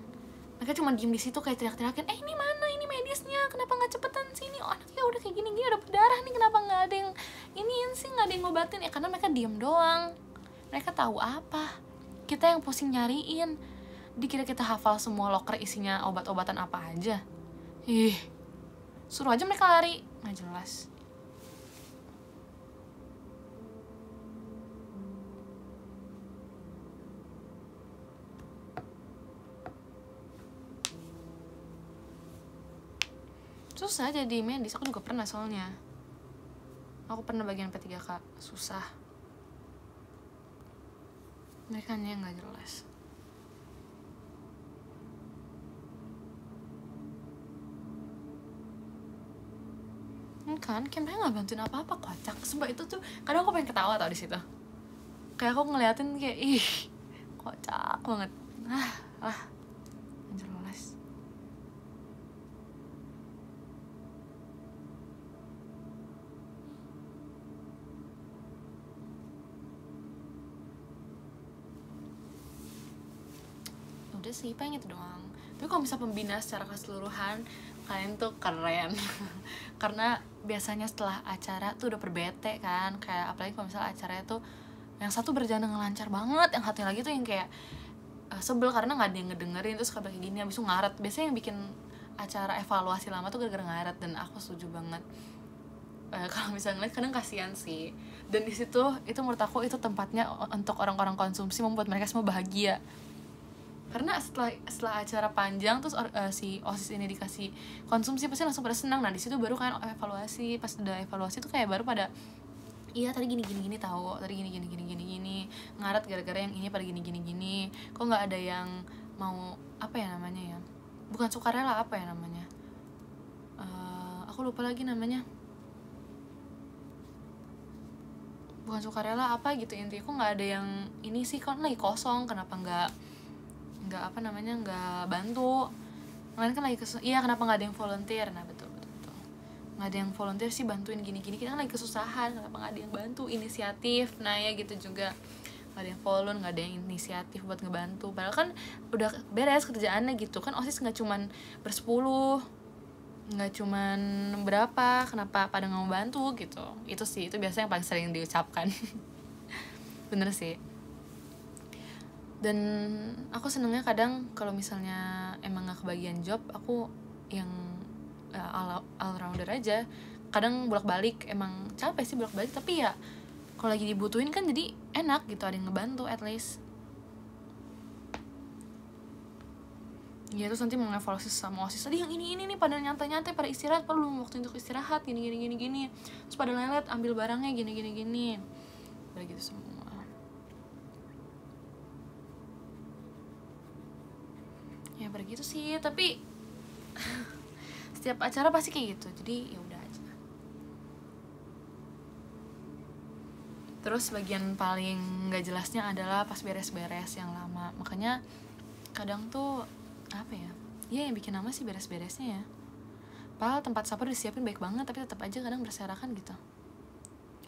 Speaker 1: Mereka cuma diem di situ kayak teriak-teriakin, ini mana, ini medisnya, kenapa nggak cepetan sini? Oh anaknya udah kayak gini udah berdarah nih, kenapa nggak ada yang iniin sih, nggak ada yang ngobatin? Ya karena mereka diem doang. Mereka tahu apa? Kita yang pusing nyariin. Dikira kita hafal semua loker isinya obat-obatan apa aja. Suruh aja mereka lari, nggak jelas. susah jadi medis. Aku juga pernah soalnya, aku pernah bagian P3K, susah. Mereka nya nggak jelas. Kan mereka nggak bantuin apa-apa, kocak. Sumpah itu tuh kadang aku pengen ketawa tau di situ. Kayak aku ngeliatin kayak ih kocak banget. Jelas. Udah sih, pengen itu doang. Tapi kalau misal pembina secara keseluruhan, kalian tuh keren. Karena biasanya setelah acara tuh udah berbete kan, kayak apalagi kalau misal acaranya tuh yang satu berjalan dengan lancar banget, yang satu lagi tuh yang kayak sebel karena nggak ada yang ngedengerin, terus kayak gini habis itu ngaret. Biasanya yang bikin acara evaluasi lama tuh gara-gara ngaret, dan aku setuju banget. Kalau misalnya ngeliat kadang kasihan sih, dan di situ itu menurut aku itu tempatnya untuk orang-orang konsumsi, membuat mereka semua bahagia. Karena setelah acara panjang terus si OSIS ini dikasih konsumsi, pasti langsung pada senang. Nah di situ baru kan evaluasi, pas udah evaluasi tuh kayak baru pada iya tadi gini tahu, tadi gini ngaret gara-gara yang ini pada gini kok nggak ada yang mau apa ya namanya ya, bukan sukarela, apa ya namanya, aku lupa lagi namanya, bukan sukarela apa gitu intinya. Kok nggak ada yang ini sih, kok lagi kosong, kenapa nggak apa namanya, nggak bantu kalian kan lagi iya kenapa nggak ada yang volunteer. Nah betul nggak ada yang volunteer sih bantuin gini kita kan lagi kesusahan, kenapa nggak ada yang bantu inisiatif. Nah ya gitu juga, nggak ada yang volun, nggak ada yang inisiatif buat ngebantu, padahal kan udah beres kerjaannya gitu kan. OSIS nggak cuman bersepuluh, nggak cuman berapa, kenapa pada nggak mau bantu gitu. Itu sih, itu biasanya yang paling sering diucapkan. Bener sih. Dan aku senengnya kadang kalau misalnya emang gak kebagian job, aku yang all rounder aja. Kadang bolak-balik, emang capek sih bolak-balik, tapi ya kalau lagi dibutuhin kan jadi enak gitu, ada yang ngebantu at least. Ya terus nanti mau evaluasi sama OSIS, tadi yang ini nih pada nyantai-nyantai, pada istirahat, pada belum waktu untuk istirahat, gini. Terus pada lelet ambil barangnya gini. Udah gitu semua. Ya begitu sih, tapi setiap acara pasti kayak gitu, jadi ya udah aja. Terus bagian paling nggak jelasnya adalah pas beres-beres yang lama. Makanya kadang tuh apa ya, yang bikin lama sih beres-beresnya ya. Padahal tempat sampah udah disiapin baik banget, tapi tetap aja kadang berserakan gitu.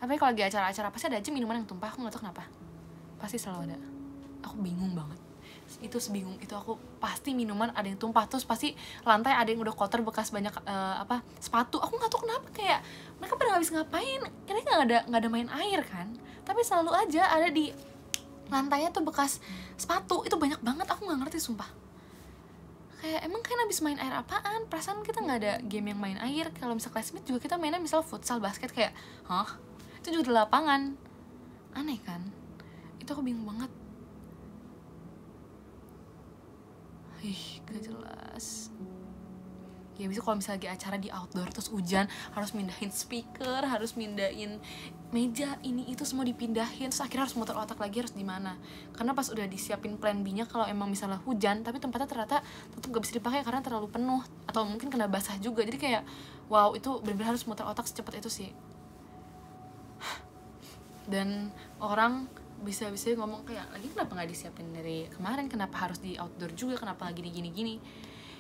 Speaker 1: Apalagi kalau lagi acara-acara pasti ada aja minuman yang tumpah, aku nggak tahu kenapa, pasti selalu ada. Aku bingung banget, itu sebingung itu aku. Pasti minuman ada yang tumpah, terus pasti lantai ada yang udah kotor bekas banyak sepatu. Aku nggak tahu kenapa, kayak mereka pada habis ngapain, kira-kira nggak ada main air kan, tapi selalu aja ada di lantainya tuh bekas sepatu. Itu banyak banget, aku nggak ngerti sumpah. Kayak emang kan habis main air apaan, perasaan kita nggak ada game yang main air. Kalau misal classmate juga kita mainnya misal futsal, basket, kayak itu juga di lapangan. Aneh kan, itu aku bingung banget. Gak jelas. Ya bisa kalau misalnya lagi acara di outdoor terus hujan, harus mindahin speaker, harus mindahin meja, ini itu semua dipindahin, terus akhirnya harus muter otak lagi harus di mana. Karena pas udah disiapin plan B-nya kalau emang misalnya hujan tapi tempatnya ternyata tetap gak bisa dipakai karena terlalu penuh atau mungkin kena basah juga. Jadi kayak wow, itu benar-benar harus muter otak secepat itu sih. Dan orang bisa ngomong kayak, lagi kenapa nggak disiapin dari kemarin, kenapa harus di outdoor juga, kenapa lagi gini.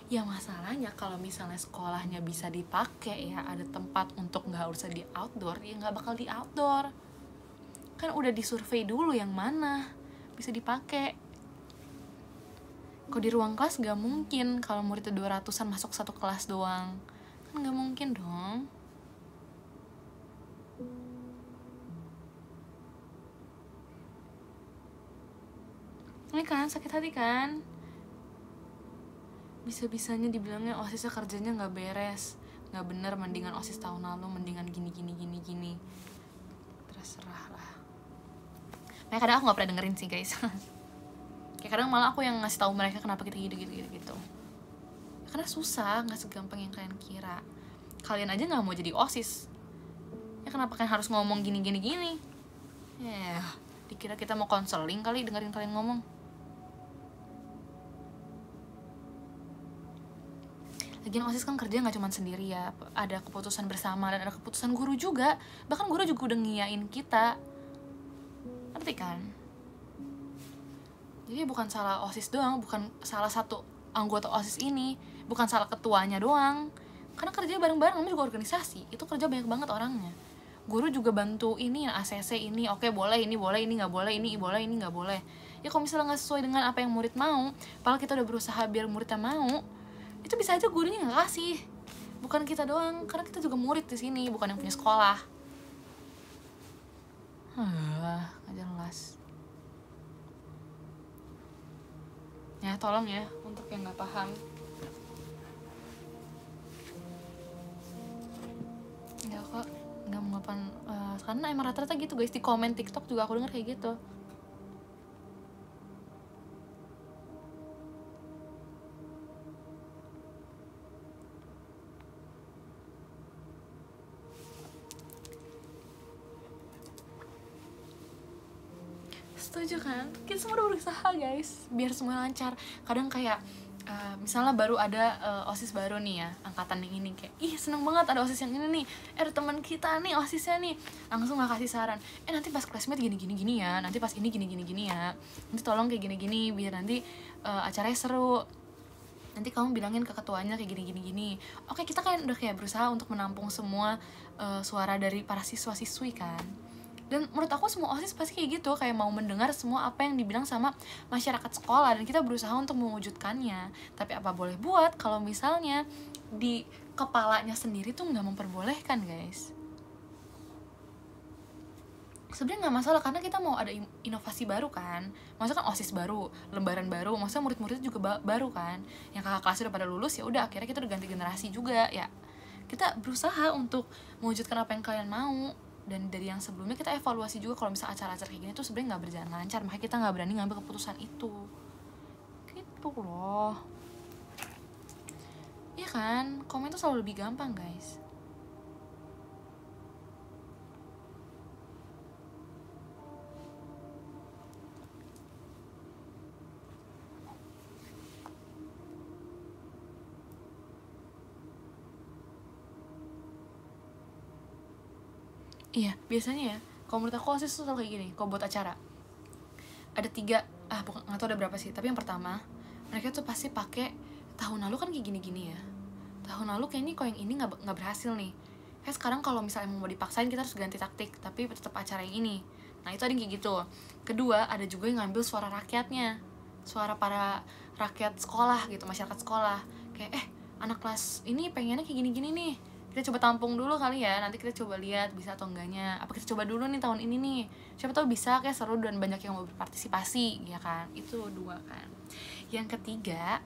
Speaker 1: Ya masalahnya kalau misalnya sekolahnya bisa dipakai ya, ada tempat untuk nggak usah di outdoor, ya nggak bakal di outdoor. Kan udah disurvei dulu yang mana bisa dipakai. Kalau di ruang kelas nggak mungkin, kalau muridnya 200-an masuk satu kelas doang, kan nggak mungkin dong. Ini kan sakit hati kan, bisa-bisanya dibilangnya OSISnya kerjanya nggak beres, nggak bener, mendingan OSIS tahun lalu, mendingan gini. Terserah lah. Makanya kadang aku nggak pernah dengerin sih guys. Kayak kadang malah aku yang ngasih tahu mereka kenapa kita gitu. Karena susah, nggak segampang yang kalian kira. kalian aja nggak mau jadi OSIS ya, kenapa kalian harus ngomong gini ya, dikira kita mau konseling kali dengerin kalian ngomong. Lagian OSIS kan kerja nggak cuma sendiri ya, ada keputusan bersama dan ada keputusan guru juga. Bahkan guru juga udah ngiyain kita, ngerti kan? Jadi bukan salah OSIS doang, bukan salah satu anggota OSIS ini, bukan salah ketuanya doang. Karena kerja bareng-bareng, namanya juga organisasi, itu kerja banyak banget orangnya. Guru juga bantu ini, ACC ini, oke boleh, ini nggak boleh, ini nggak boleh. Ya kalau misalnya nggak sesuai dengan apa yang murid mau, padahal kita udah berusaha biar muridnya mau, itu bisa aja gurunya nggak kasih. Bukan kita doang, karena kita juga murid di sini, bukan yang punya sekolah. Nggak jelas. Ya tolong ya untuk yang nggak paham. Nggak kok, nggak mengapa, karena emang rata-rata gitu guys, di komen TikTok juga aku denger kayak gitu. Setuju kan? Kita semua udah berusaha guys biar semua lancar. Kadang kayak misalnya baru ada OSIS baru nih ya, angkatan yang ini, kayak ih seneng banget ada OSIS yang ini nih, ada teman kita nih OSISnya nih, langsung gak kasih saran, nanti pas classmate gini ya, nanti pas ini gini ya, nanti tolong kayak gini biar nanti acaranya seru, nanti kamu bilangin ke ketuanya kayak gini. Oke, kita kan udah kayak berusaha untuk menampung semua suara dari para siswa-siswi kan. Dan menurut aku semua OSIS pasti kayak gitu, kayak mau mendengar semua apa yang dibilang sama masyarakat sekolah, dan kita berusaha untuk mewujudkannya. Tapi apa boleh buat kalau misalnya di kepalanya sendiri tuh nggak memperbolehkan guys. Sebenarnya nggak masalah karena kita mau ada inovasi baru kan, maksudnya kan OSIS baru, lembaran baru, maksudnya murid-muridnya juga baru kan, yang kakak kelasnya udah pada lulus, ya udah akhirnya kita udah ganti generasi juga ya. Kita berusaha untuk mewujudkan apa yang kalian mau. Dan dari yang sebelumnya kita evaluasi juga kalau misalnya acara-acara kayak gini tuh sebenarnya nggak berjalan lancar, makanya kita nggak berani ngambil keputusan itu, gitu loh. Iya kan, komen tuh selalu lebih gampang guys. Iya, biasanya ya, kalau menurut aku OSIS tuh selalu kayak gini, kalau buat acara ada 3, bukan, nggak tahu ada berapa sih, tapi yang pertama, mereka tuh pasti pakai tahun lalu kan kayak gini ya, tahun lalu kayaknya kok yang ini nggak berhasil nih, kayak sekarang kalau misalnya mau dipaksain kita harus ganti taktik, tapi tetap acara yang ini. Nah itu ada yang kayak gitu. Kedua, ada juga yang ngambil suara rakyatnya, suara para rakyat sekolah gitu, masyarakat sekolah, kayak anak kelas ini pengennya kayak gini nih, kita coba tampung dulu kali ya, nanti kita coba lihat bisa atau enggaknya, apa kita coba dulu nih tahun ini nih, siapa tahu bisa, kayak seru dan banyak yang mau berpartisipasi ya kan. Itu 2 kan. Yang ketiga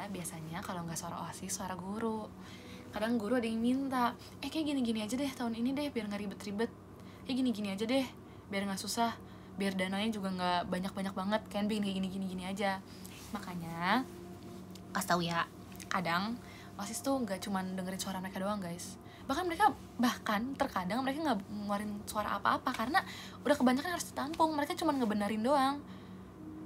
Speaker 1: biasanya kalau nggak suara OSIS, suara guru. Kadang guru ada yang minta kayak gini aja deh tahun ini deh, biar nggak ribet-ribet, kayak gini aja deh biar nggak susah, biar dananya juga nggak banyak banget kan, bikin kayak gini aja. Makanya kasih tahu ya, kadang OSIS tuh nggak cuma dengerin suara mereka doang guys, bahkan terkadang mereka nggak ngeluarin suara apa-apa karena udah kebanyakan harus ditampung, mereka cuma ngebenerin doang.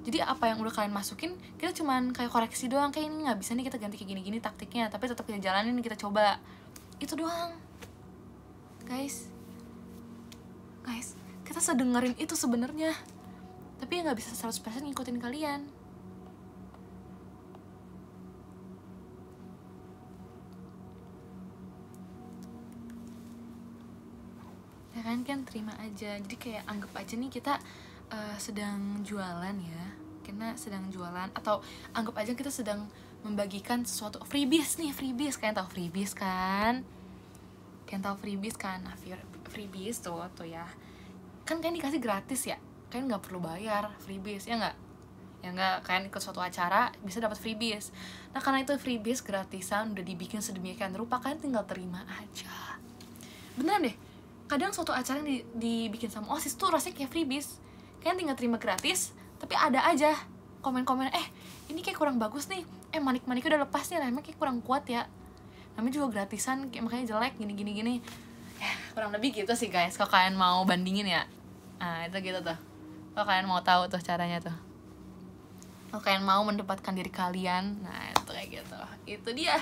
Speaker 1: Jadi apa yang udah kalian masukin kita cuma kayak koreksi doang, kayak ini nggak bisa nih, kita ganti kayak gini taktiknya, tapi tetap kita jalanin, kita coba, itu doang guys, kita sedengerin itu sebenarnya, tapi ya nggak bisa 100% ngikutin kalian. kan terima aja. Jadi kayak anggap aja nih kita sedang jualan ya, karena sedang jualan, atau anggap aja kita sedang membagikan sesuatu, freebies nih, freebies. Kalian tahu freebies kan? Nah, freebies tuh ya kan kalian dikasih gratis ya, kalian nggak perlu bayar freebies ya nggak, kalian ikut suatu acara bisa dapat freebies. Nah karena itu freebies gratisan udah dibikin sedemikian rupa, kalian tinggal terima aja. Beneran deh, kadang suatu acara yang dibikin sama OSIS tuh rasanya kayak freebies, kalian tinggal terima gratis, tapi ada aja komen-komen ini kayak kurang bagus nih, manik-maniknya udah lepas nih, remnya kayak kurang kuat ya. namanya juga gratisan, kayak makanya jelek gini ya kurang lebih gitu sih guys. Kalau kalian mau bandingin ya, nah itu gitu tuh. Kalau kalian mau tahu tuh caranya tuh, kalau kalian mau mendapatkan diri kalian, nah itu kayak gitu. Itu dia,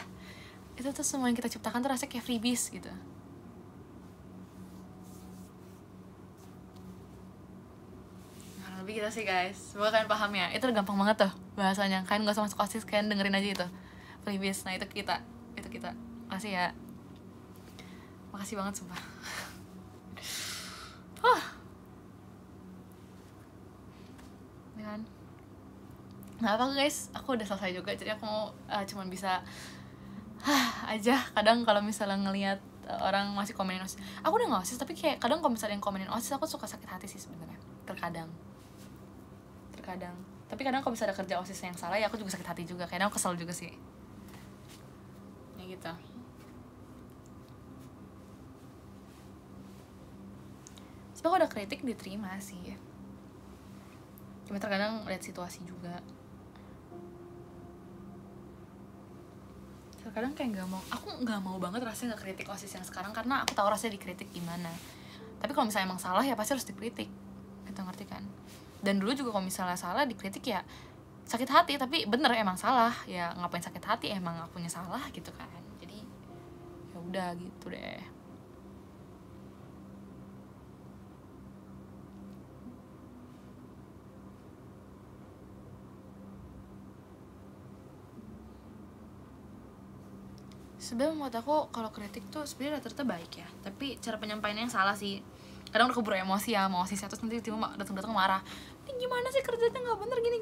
Speaker 1: itu tuh semua yang kita ciptakan tuh rasanya kayak freebies gitu. Lebih gitu sih guys, semoga kalian paham ya. Itu gampang banget tuh bahasanya, kalian gak usah masuk OSIS, kalian dengerin aja itu freebies. Nah itu kita makasih ya, makasih banget sumpah. Ya kan, nggak apa guys, aku udah selesai juga, jadi aku mau cuman bisa aja. Kadang kalau misalnya ngelihat orang masih komenin OSIS, aku udah nggak OSIS tapi kayak kadang kalau misalnya yang komenin OSIS aku suka sakit hati sih sebenarnya, terkadang. Tapi kadang kalau misalnya ada kerja OSIS yang salah ya aku juga sakit hati juga, kadang aku kesel juga sih ya gitu. Tapi kalau ada kritik diterima sih, cuma terkadang lihat situasi juga. Terkadang kayak aku nggak mau banget rasanya nggak kritik OSIS yang sekarang, karena aku tahu rasanya dikritik gimana. Tapi kalau misalnya emang salah ya pasti harus dikritik, kita ngerti kan. Dan dulu juga kalau misalnya salah dikritik ya sakit hati, tapi bener emang salah ya, ngapain sakit hati, emang akunya salah gitu kan. Jadi ya udah gitu deh. Sebenarnya menurut aku kalau kritik tuh sebenarnya rata-rata baik ya, tapi cara penyampaiannya yang salah sih. Kadang udah keburu emosi ya, mau OSIS terus nanti tiba-tiba datang marah, ini gimana sih kerjanya nggak bener gini.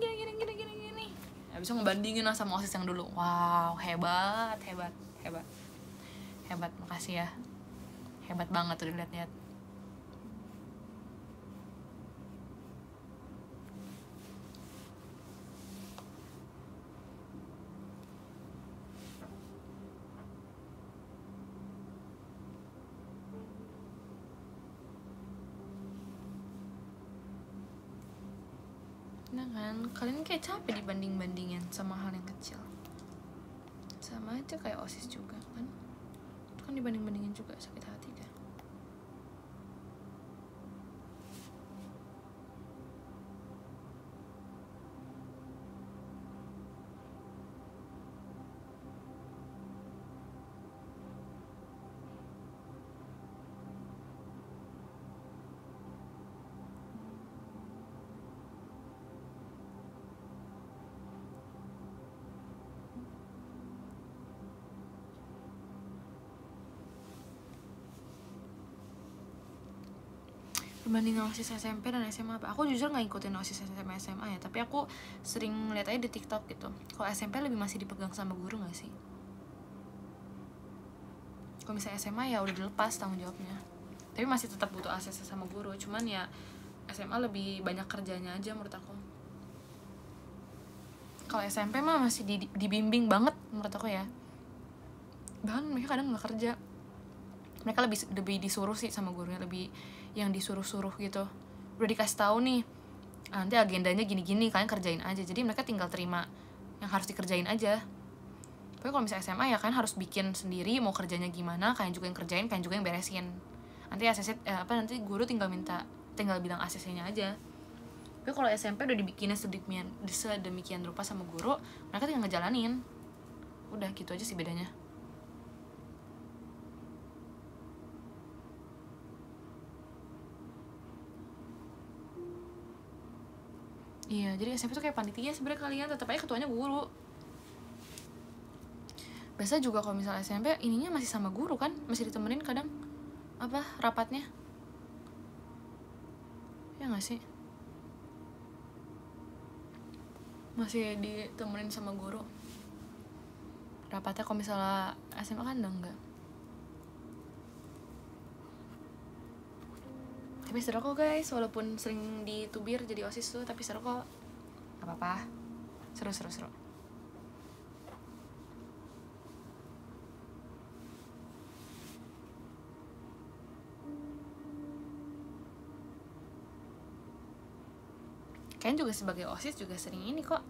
Speaker 1: Ya bisa ngebandingin lah sama OSIS yang dulu. Wow, hebat, makasih ya, hebat banget tuh dilihat-lihat. Nah kan, kalian kayak capek dibanding-bandingin sama hal yang kecil. Sama aja kayak OSIS juga kan, itu kan dibanding-bandingin juga, sakit hati kan. Perbandingan OSIS SMP dan SMA apa? Aku jujur nggak ngikutin OSIS SMP SMA ya, tapi aku sering lihat aja di TikTok gitu. Kalau SMP lebih masih dipegang sama guru nggak sih? Kalau misalnya SMA ya udah dilepas tanggung jawabnya, tapi masih tetap butuh akses sama guru. Cuman ya SMA lebih banyak kerjanya aja menurut aku. Kalau SMP mah masih dibimbing banget menurut aku ya. Bahkan mereka kadang nggak kerja, mereka lebih disuruh sih sama gurunya, lebih yang disuruh-suruh gitu. Udah dikasih tahu nih, nanti agendanya gini-gini, kalian kerjain aja. Jadi mereka tinggal terima yang harus dikerjain aja. Tapi kalau misalnya SMA ya kalian harus bikin sendiri, mau kerjanya gimana, kalian juga yang kerjain, kalian juga yang beresin. Nanti nanti guru tinggal bilang ACC-nya aja. Tapi kalau SMP udah dibikinnya sedemikian rupa sama guru, mereka tinggal ngejalanin. Udah gitu aja sih bedanya. Iya, jadi SMP tuh kayak panitia sebenarnya, kalian tetap aja ketuanya guru. Biasa juga kalau misalnya SMP ininya masih sama guru kan, masih ditemenin kadang apa rapatnya, ya nggak sih, masih ditemenin sama guru rapatnya. Kalau misalnya SMA kan udah enggak. Tapi seru kok guys, walaupun sering ditubir jadi OSIS tuh, tapi seru kok, gak apa-apa, seru. Kalian juga sebagai OSIS juga sering ini kok,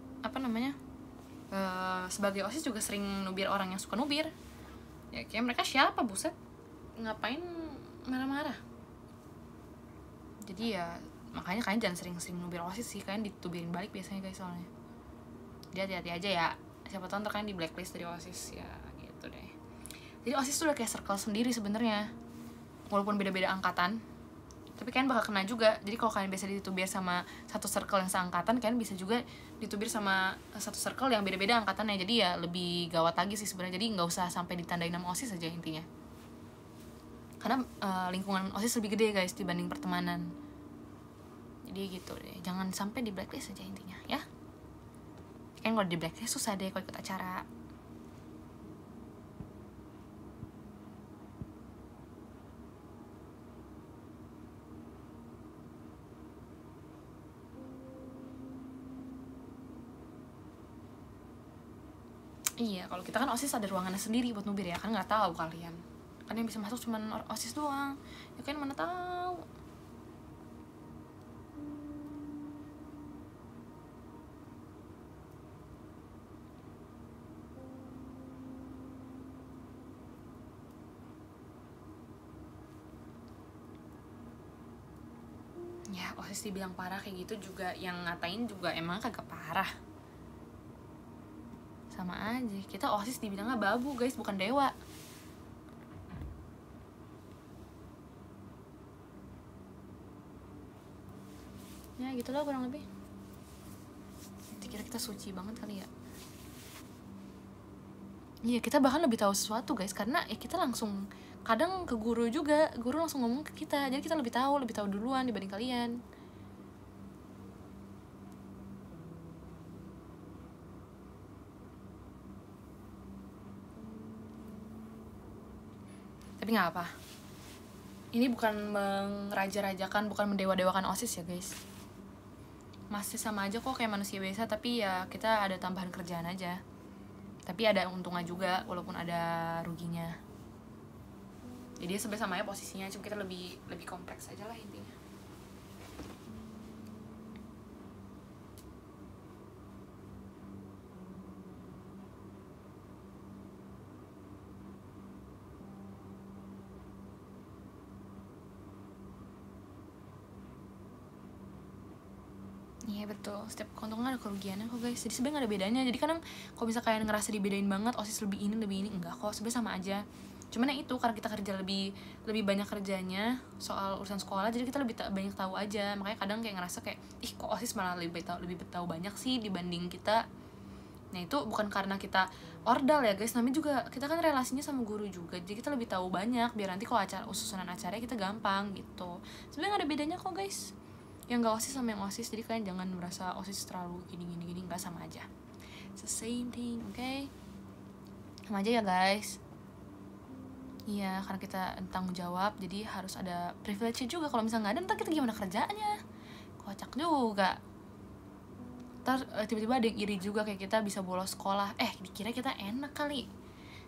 Speaker 1: sebagai OSIS juga sering nubir orang yang suka nubir. Ya kayak mereka siapa, buset, ngapain marah-marah. Jadi ya makanya kalian jangan sering-sering nubir OSIS sih, kalian ditubirin balik biasanya guys soalnya. Dia hati-hati aja ya, siapa tahu ntar kalian di blacklist dari OSIS ya gitu deh. Jadi OSIS tuh udah kayak circle sendiri sebenarnya, walaupun beda-beda angkatan, tapi kalian bakal kena juga. Jadi kalau kalian biasa ditubir sama satu circle yang seangkatan, kalian bisa juga ditubir sama satu circle yang beda-beda angkatannya. Jadi ya lebih gawat lagi sih sebenarnya. Jadi nggak usah sampai ditandain nama OSIS aja intinya, karena lingkungan OSIS lebih gede guys dibanding pertemanan. Jadi gitu deh, jangan sampai di blacklist aja intinya ya. Kan kalau di blacklist susah deh kalau ikut acara. Iya, kalau kita kan OSIS ada ruangannya sendiri buat nubir ya, kan nggak tahu kalian. Kan yang bisa masuk cuma OSIS doang. Ya kan mana tahu. Ya, OSIS dibilang parah kayak gitu juga, yang ngatain juga emang kagak parah. Sama aja, kita OSIS dibilangnya babu guys, bukan dewa. Ya gitulah kurang lebih. Kira kita suci banget kali ya. Iya, kita bahkan lebih tahu sesuatu guys, karena ya kita langsung kadang ke guru juga, guru langsung ngomong ke kita, jadi kita lebih tahu duluan dibanding kalian. Tapi nggak apa, ini bukan meraja-rajakan, bukan mendewa-dewakan OSIS ya guys. Masih sama aja kok kayak manusia biasa, tapi ya kita ada tambahan kerjaan aja. Tapi ada untungnya juga walaupun ada ruginya. Jadi sebenarnya sama aja posisinya, cuma kita lebih kompleks aja lah intinya. Iya betul, setiap keuntungan ada kerugiannya kok guys. Jadi sebenarnya gak ada bedanya. Jadi kadang kalau bisa kalian ngerasa dibedain banget, OSIS lebih ini enggak kok, sebenarnya sama aja. Cuman ya itu karena kita kerja lebih banyak kerjanya soal urusan sekolah, jadi kita lebih banyak tahu aja. Makanya kadang kayak ngerasa kayak ih kok OSIS malah lebih tahu banyak sih dibanding kita. Nah itu bukan karena kita ordal ya guys, namanya juga kita kan relasinya sama guru juga, jadi kita lebih tahu banyak biar nanti kalau susunan acaranya kita gampang gitu. Sebenarnya gak ada bedanya kok guys, yang gak OSIS sama yang OSIS. Jadi kalian jangan merasa OSIS terlalu gini, nggak, sama aja, it's the same thing, oke? Sama aja ya guys. Iya, karena kita tanggung jawab, jadi harus ada privilege juga. Kalau misalnya nggak ada, ntar kita gimana kerjanya? Kocak juga. Ntar tiba-tiba ada yang iri juga, kayak kita bisa bolos sekolah. Dikira kita enak kali.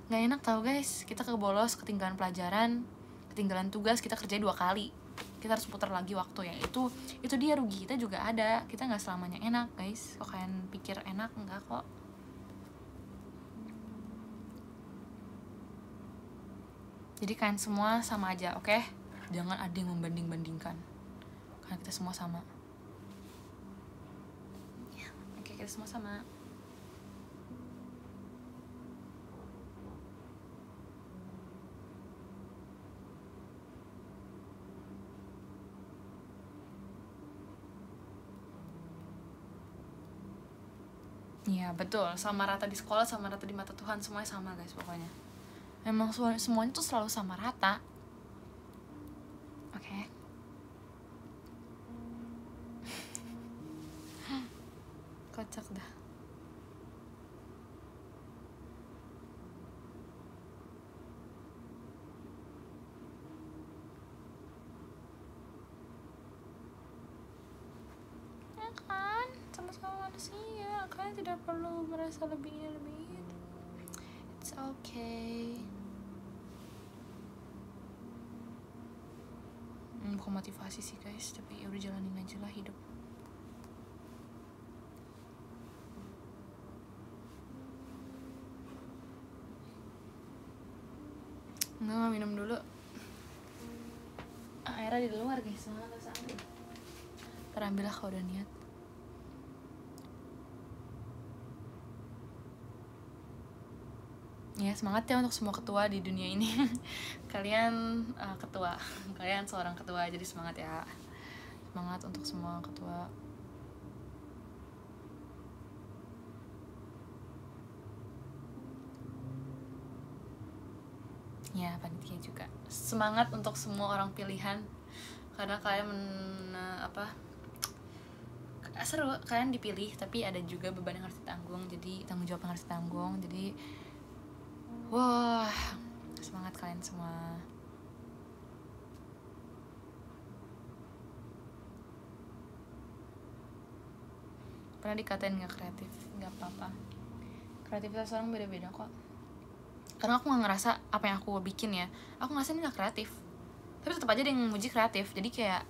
Speaker 1: Nggak enak tau guys, kita kebolos, ketinggalan pelajaran, ketinggalan tugas, kita kerjain 2 kali. Kita harus putar lagi waktu ya. Itu dia rugi kita juga ada. Kita nggak selamanya enak guys. Kok kalian pikir enak, enggak kok. Jadi kalian semua sama aja, oke? Jangan ada yang membanding-bandingkan, karena kita semua sama. Oke, kita semua sama. Iya betul, sama rata di sekolah, sama rata di mata Tuhan, semuanya sama guys pokoknya. Emang semuanya tuh selalu sama rata. Oke. Kocak dah. Ya kan, sama-sama manusia. Kalian tidak perlu merasa lebih ini. It's okay. Bukan motivasi sih guys, tapi ya udah jalanin aja lah hidup. Nggak minum dulu. Airnya di luar guys, mana tas ambil. Terambillah kalau udah niat. Ya semangat ya untuk semua ketua di dunia ini. Kalian ketua, kalian seorang ketua, jadi semangat ya. Semangat untuk semua ketua. Ya panitia juga semangat untuk semua orang pilihan, karena kalian seru, kalian dipilih tapi ada juga beban yang harus ditanggung, jadi tanggung jawab yang harus ditanggung, jadi wah semangat kalian semua. Pernah dikatain gak kreatif? Gak apa-apa, kreativitas orang beda-beda kok. Karena aku gak ngerasa apa yang aku bikin ya, aku ngerasa ini gak kreatif, tapi tetap aja ada yang muji kreatif, jadi kayak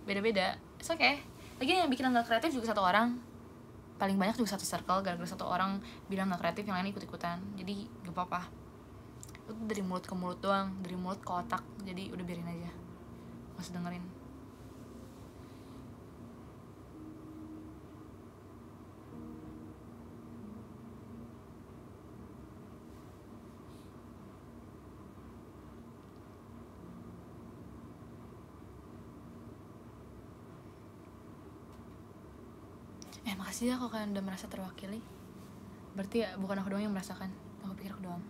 Speaker 1: beda-beda. It's okay. Lagi yang bikin gak kreatif juga satu orang, paling banyak juga satu circle. Gara-gara satu orang bilang gak kreatif, yang lain ikut-ikutan, jadi gak apa-apa. Itu dari mulut ke mulut doang, dari mulut ke otak, jadi udah biarin aja, gak usah dengerin. Makasih ya kalau kalian udah merasa terwakili. Berarti ya bukan aku doang yang merasakan. Aku pikir aku doang.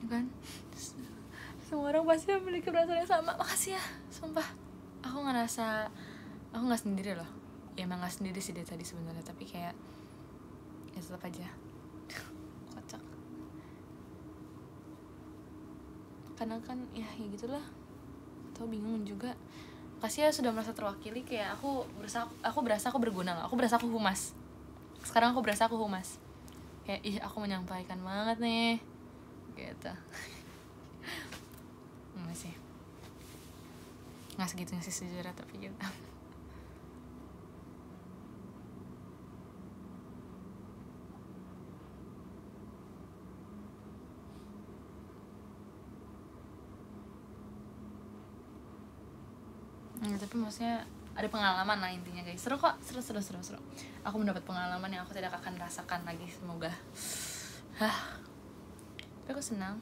Speaker 1: Kan semua orang pasti memiliki perasaan yang sama. Makasih ya, sumpah. Aku ngerasa aku nggak sendiri loh. Ya emang nggak sendiri sih dari tadi sebenarnya, tapi kayak ya tetap aja kocak. Karena kan ya gitulah. Atau bingung juga. Makasih ya sudah merasa terwakili. Kayak aku berasa aku berguna loh. Aku berasa aku humas. Sekarang aku berasa aku humas. Kayak aku menyampaikan banget nih. Gitu. Enggak sih, nggak segitunya sih sejujurnya, tapi gitu. Tapi maksudnya ada pengalaman lah intinya guys. Seru kok, seru. Aku mendapat pengalaman yang aku tidak akan rasakan lagi, semoga. Tapi aku senang.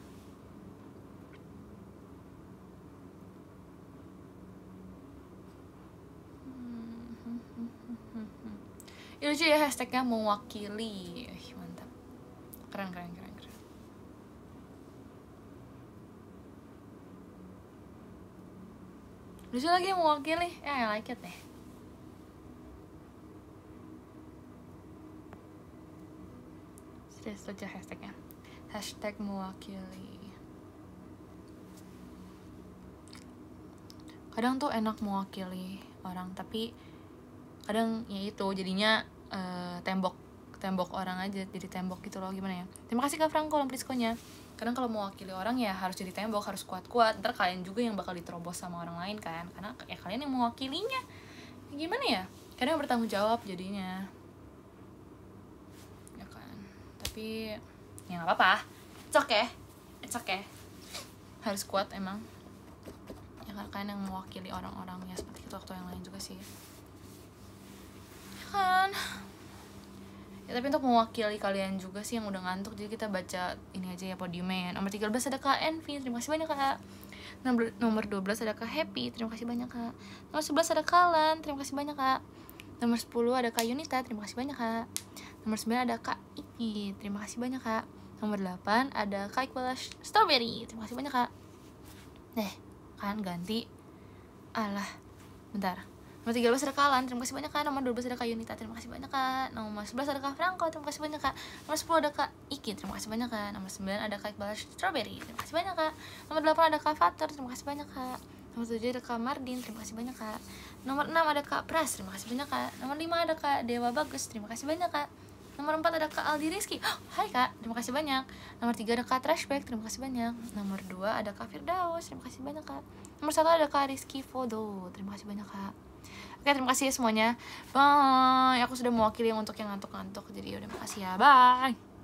Speaker 1: Ya lucu ya hashtagnya mewakili. Mantap. Keren. Lucu lagi mewakili. I like it deh. Serius lucu hashtagnya. Hashtag mewakili. Kadang tuh enak mewakili orang, tapi kadang ya itu jadinya tembok orang aja, jadi tembok gitu loh. Gimana ya? Terima kasih Kak Franco Lampriskonya. Kadang kalau mewakili orang ya harus jadi tembok, harus kuat-kuat. Ntar kalian juga yang bakal diterobos sama orang lain kan, karena ya kalian yang mewakilinya. Gimana ya? Kadang bertanggung jawab jadinya, ya kan. Tapi ya nggak apa-apa, it's okay. Harus kuat emang. Ya kalian yang mewakili orang-orang ya seperti itu, waktu yang lain juga sih. Ya kan. Ya tapi untuk mewakili kalian juga sih yang udah ngantuk, jadi kita baca ini aja ya podiumnya ya. Nomor 13 ada Kak Envy, terima kasih banyak Kak. Nomor 12 ada Kak Happy, terima kasih banyak Kak. Nomor 11 ada Kalan, terima kasih banyak Kak. Nomor 10 ada Kak Yunita, terima kasih banyak Kak. Nomor 9 ada Kak Iki, terima kasih banyak Kak. Nomor 8 ada Kak Iqbal Strawberry, terima kasih banyak Kak. Kan ganti. Alah, bentar. Nomor 13 ada Kalan, terima kasih banyak Kak. Nomor 12 ada Kak Yunita, terima kasih banyak Kak. Nomor 11 ada Kak Franco, terima kasih banyak Kak. Nomor 10 ada Kak Iki, terima kasih banyak Kak. Nomor 9 ada Kak Iqbal Strawberry, terima kasih banyak Kak. Nomor 8 ada Kak Fatur, terima kasih banyak Kak. Nomor 7 ada Kak Mardin, terima kasih banyak Kak. Nomor 6 ada Kak Pras, terima kasih banyak Kak. Nomor 5 ada Kak Dewa Bagus, terima kasih banyak Kak. Nomor 4 ada Kak Aldi Rizky, hai Kak, terima kasih banyak. Nomor 3 ada Kak Trashback, terima kasih banyak. Nomor 2 ada Kak Firdaus, terima kasih banyak Kak. Nomor 1 ada Kak Rizky Fodo, terima kasih banyak Kak. Oke, terima kasih ya semuanya. Bye. Aku sudah mewakili yang untuk yang ngantuk-ngantuk. Jadi udah makasih ya. Bye.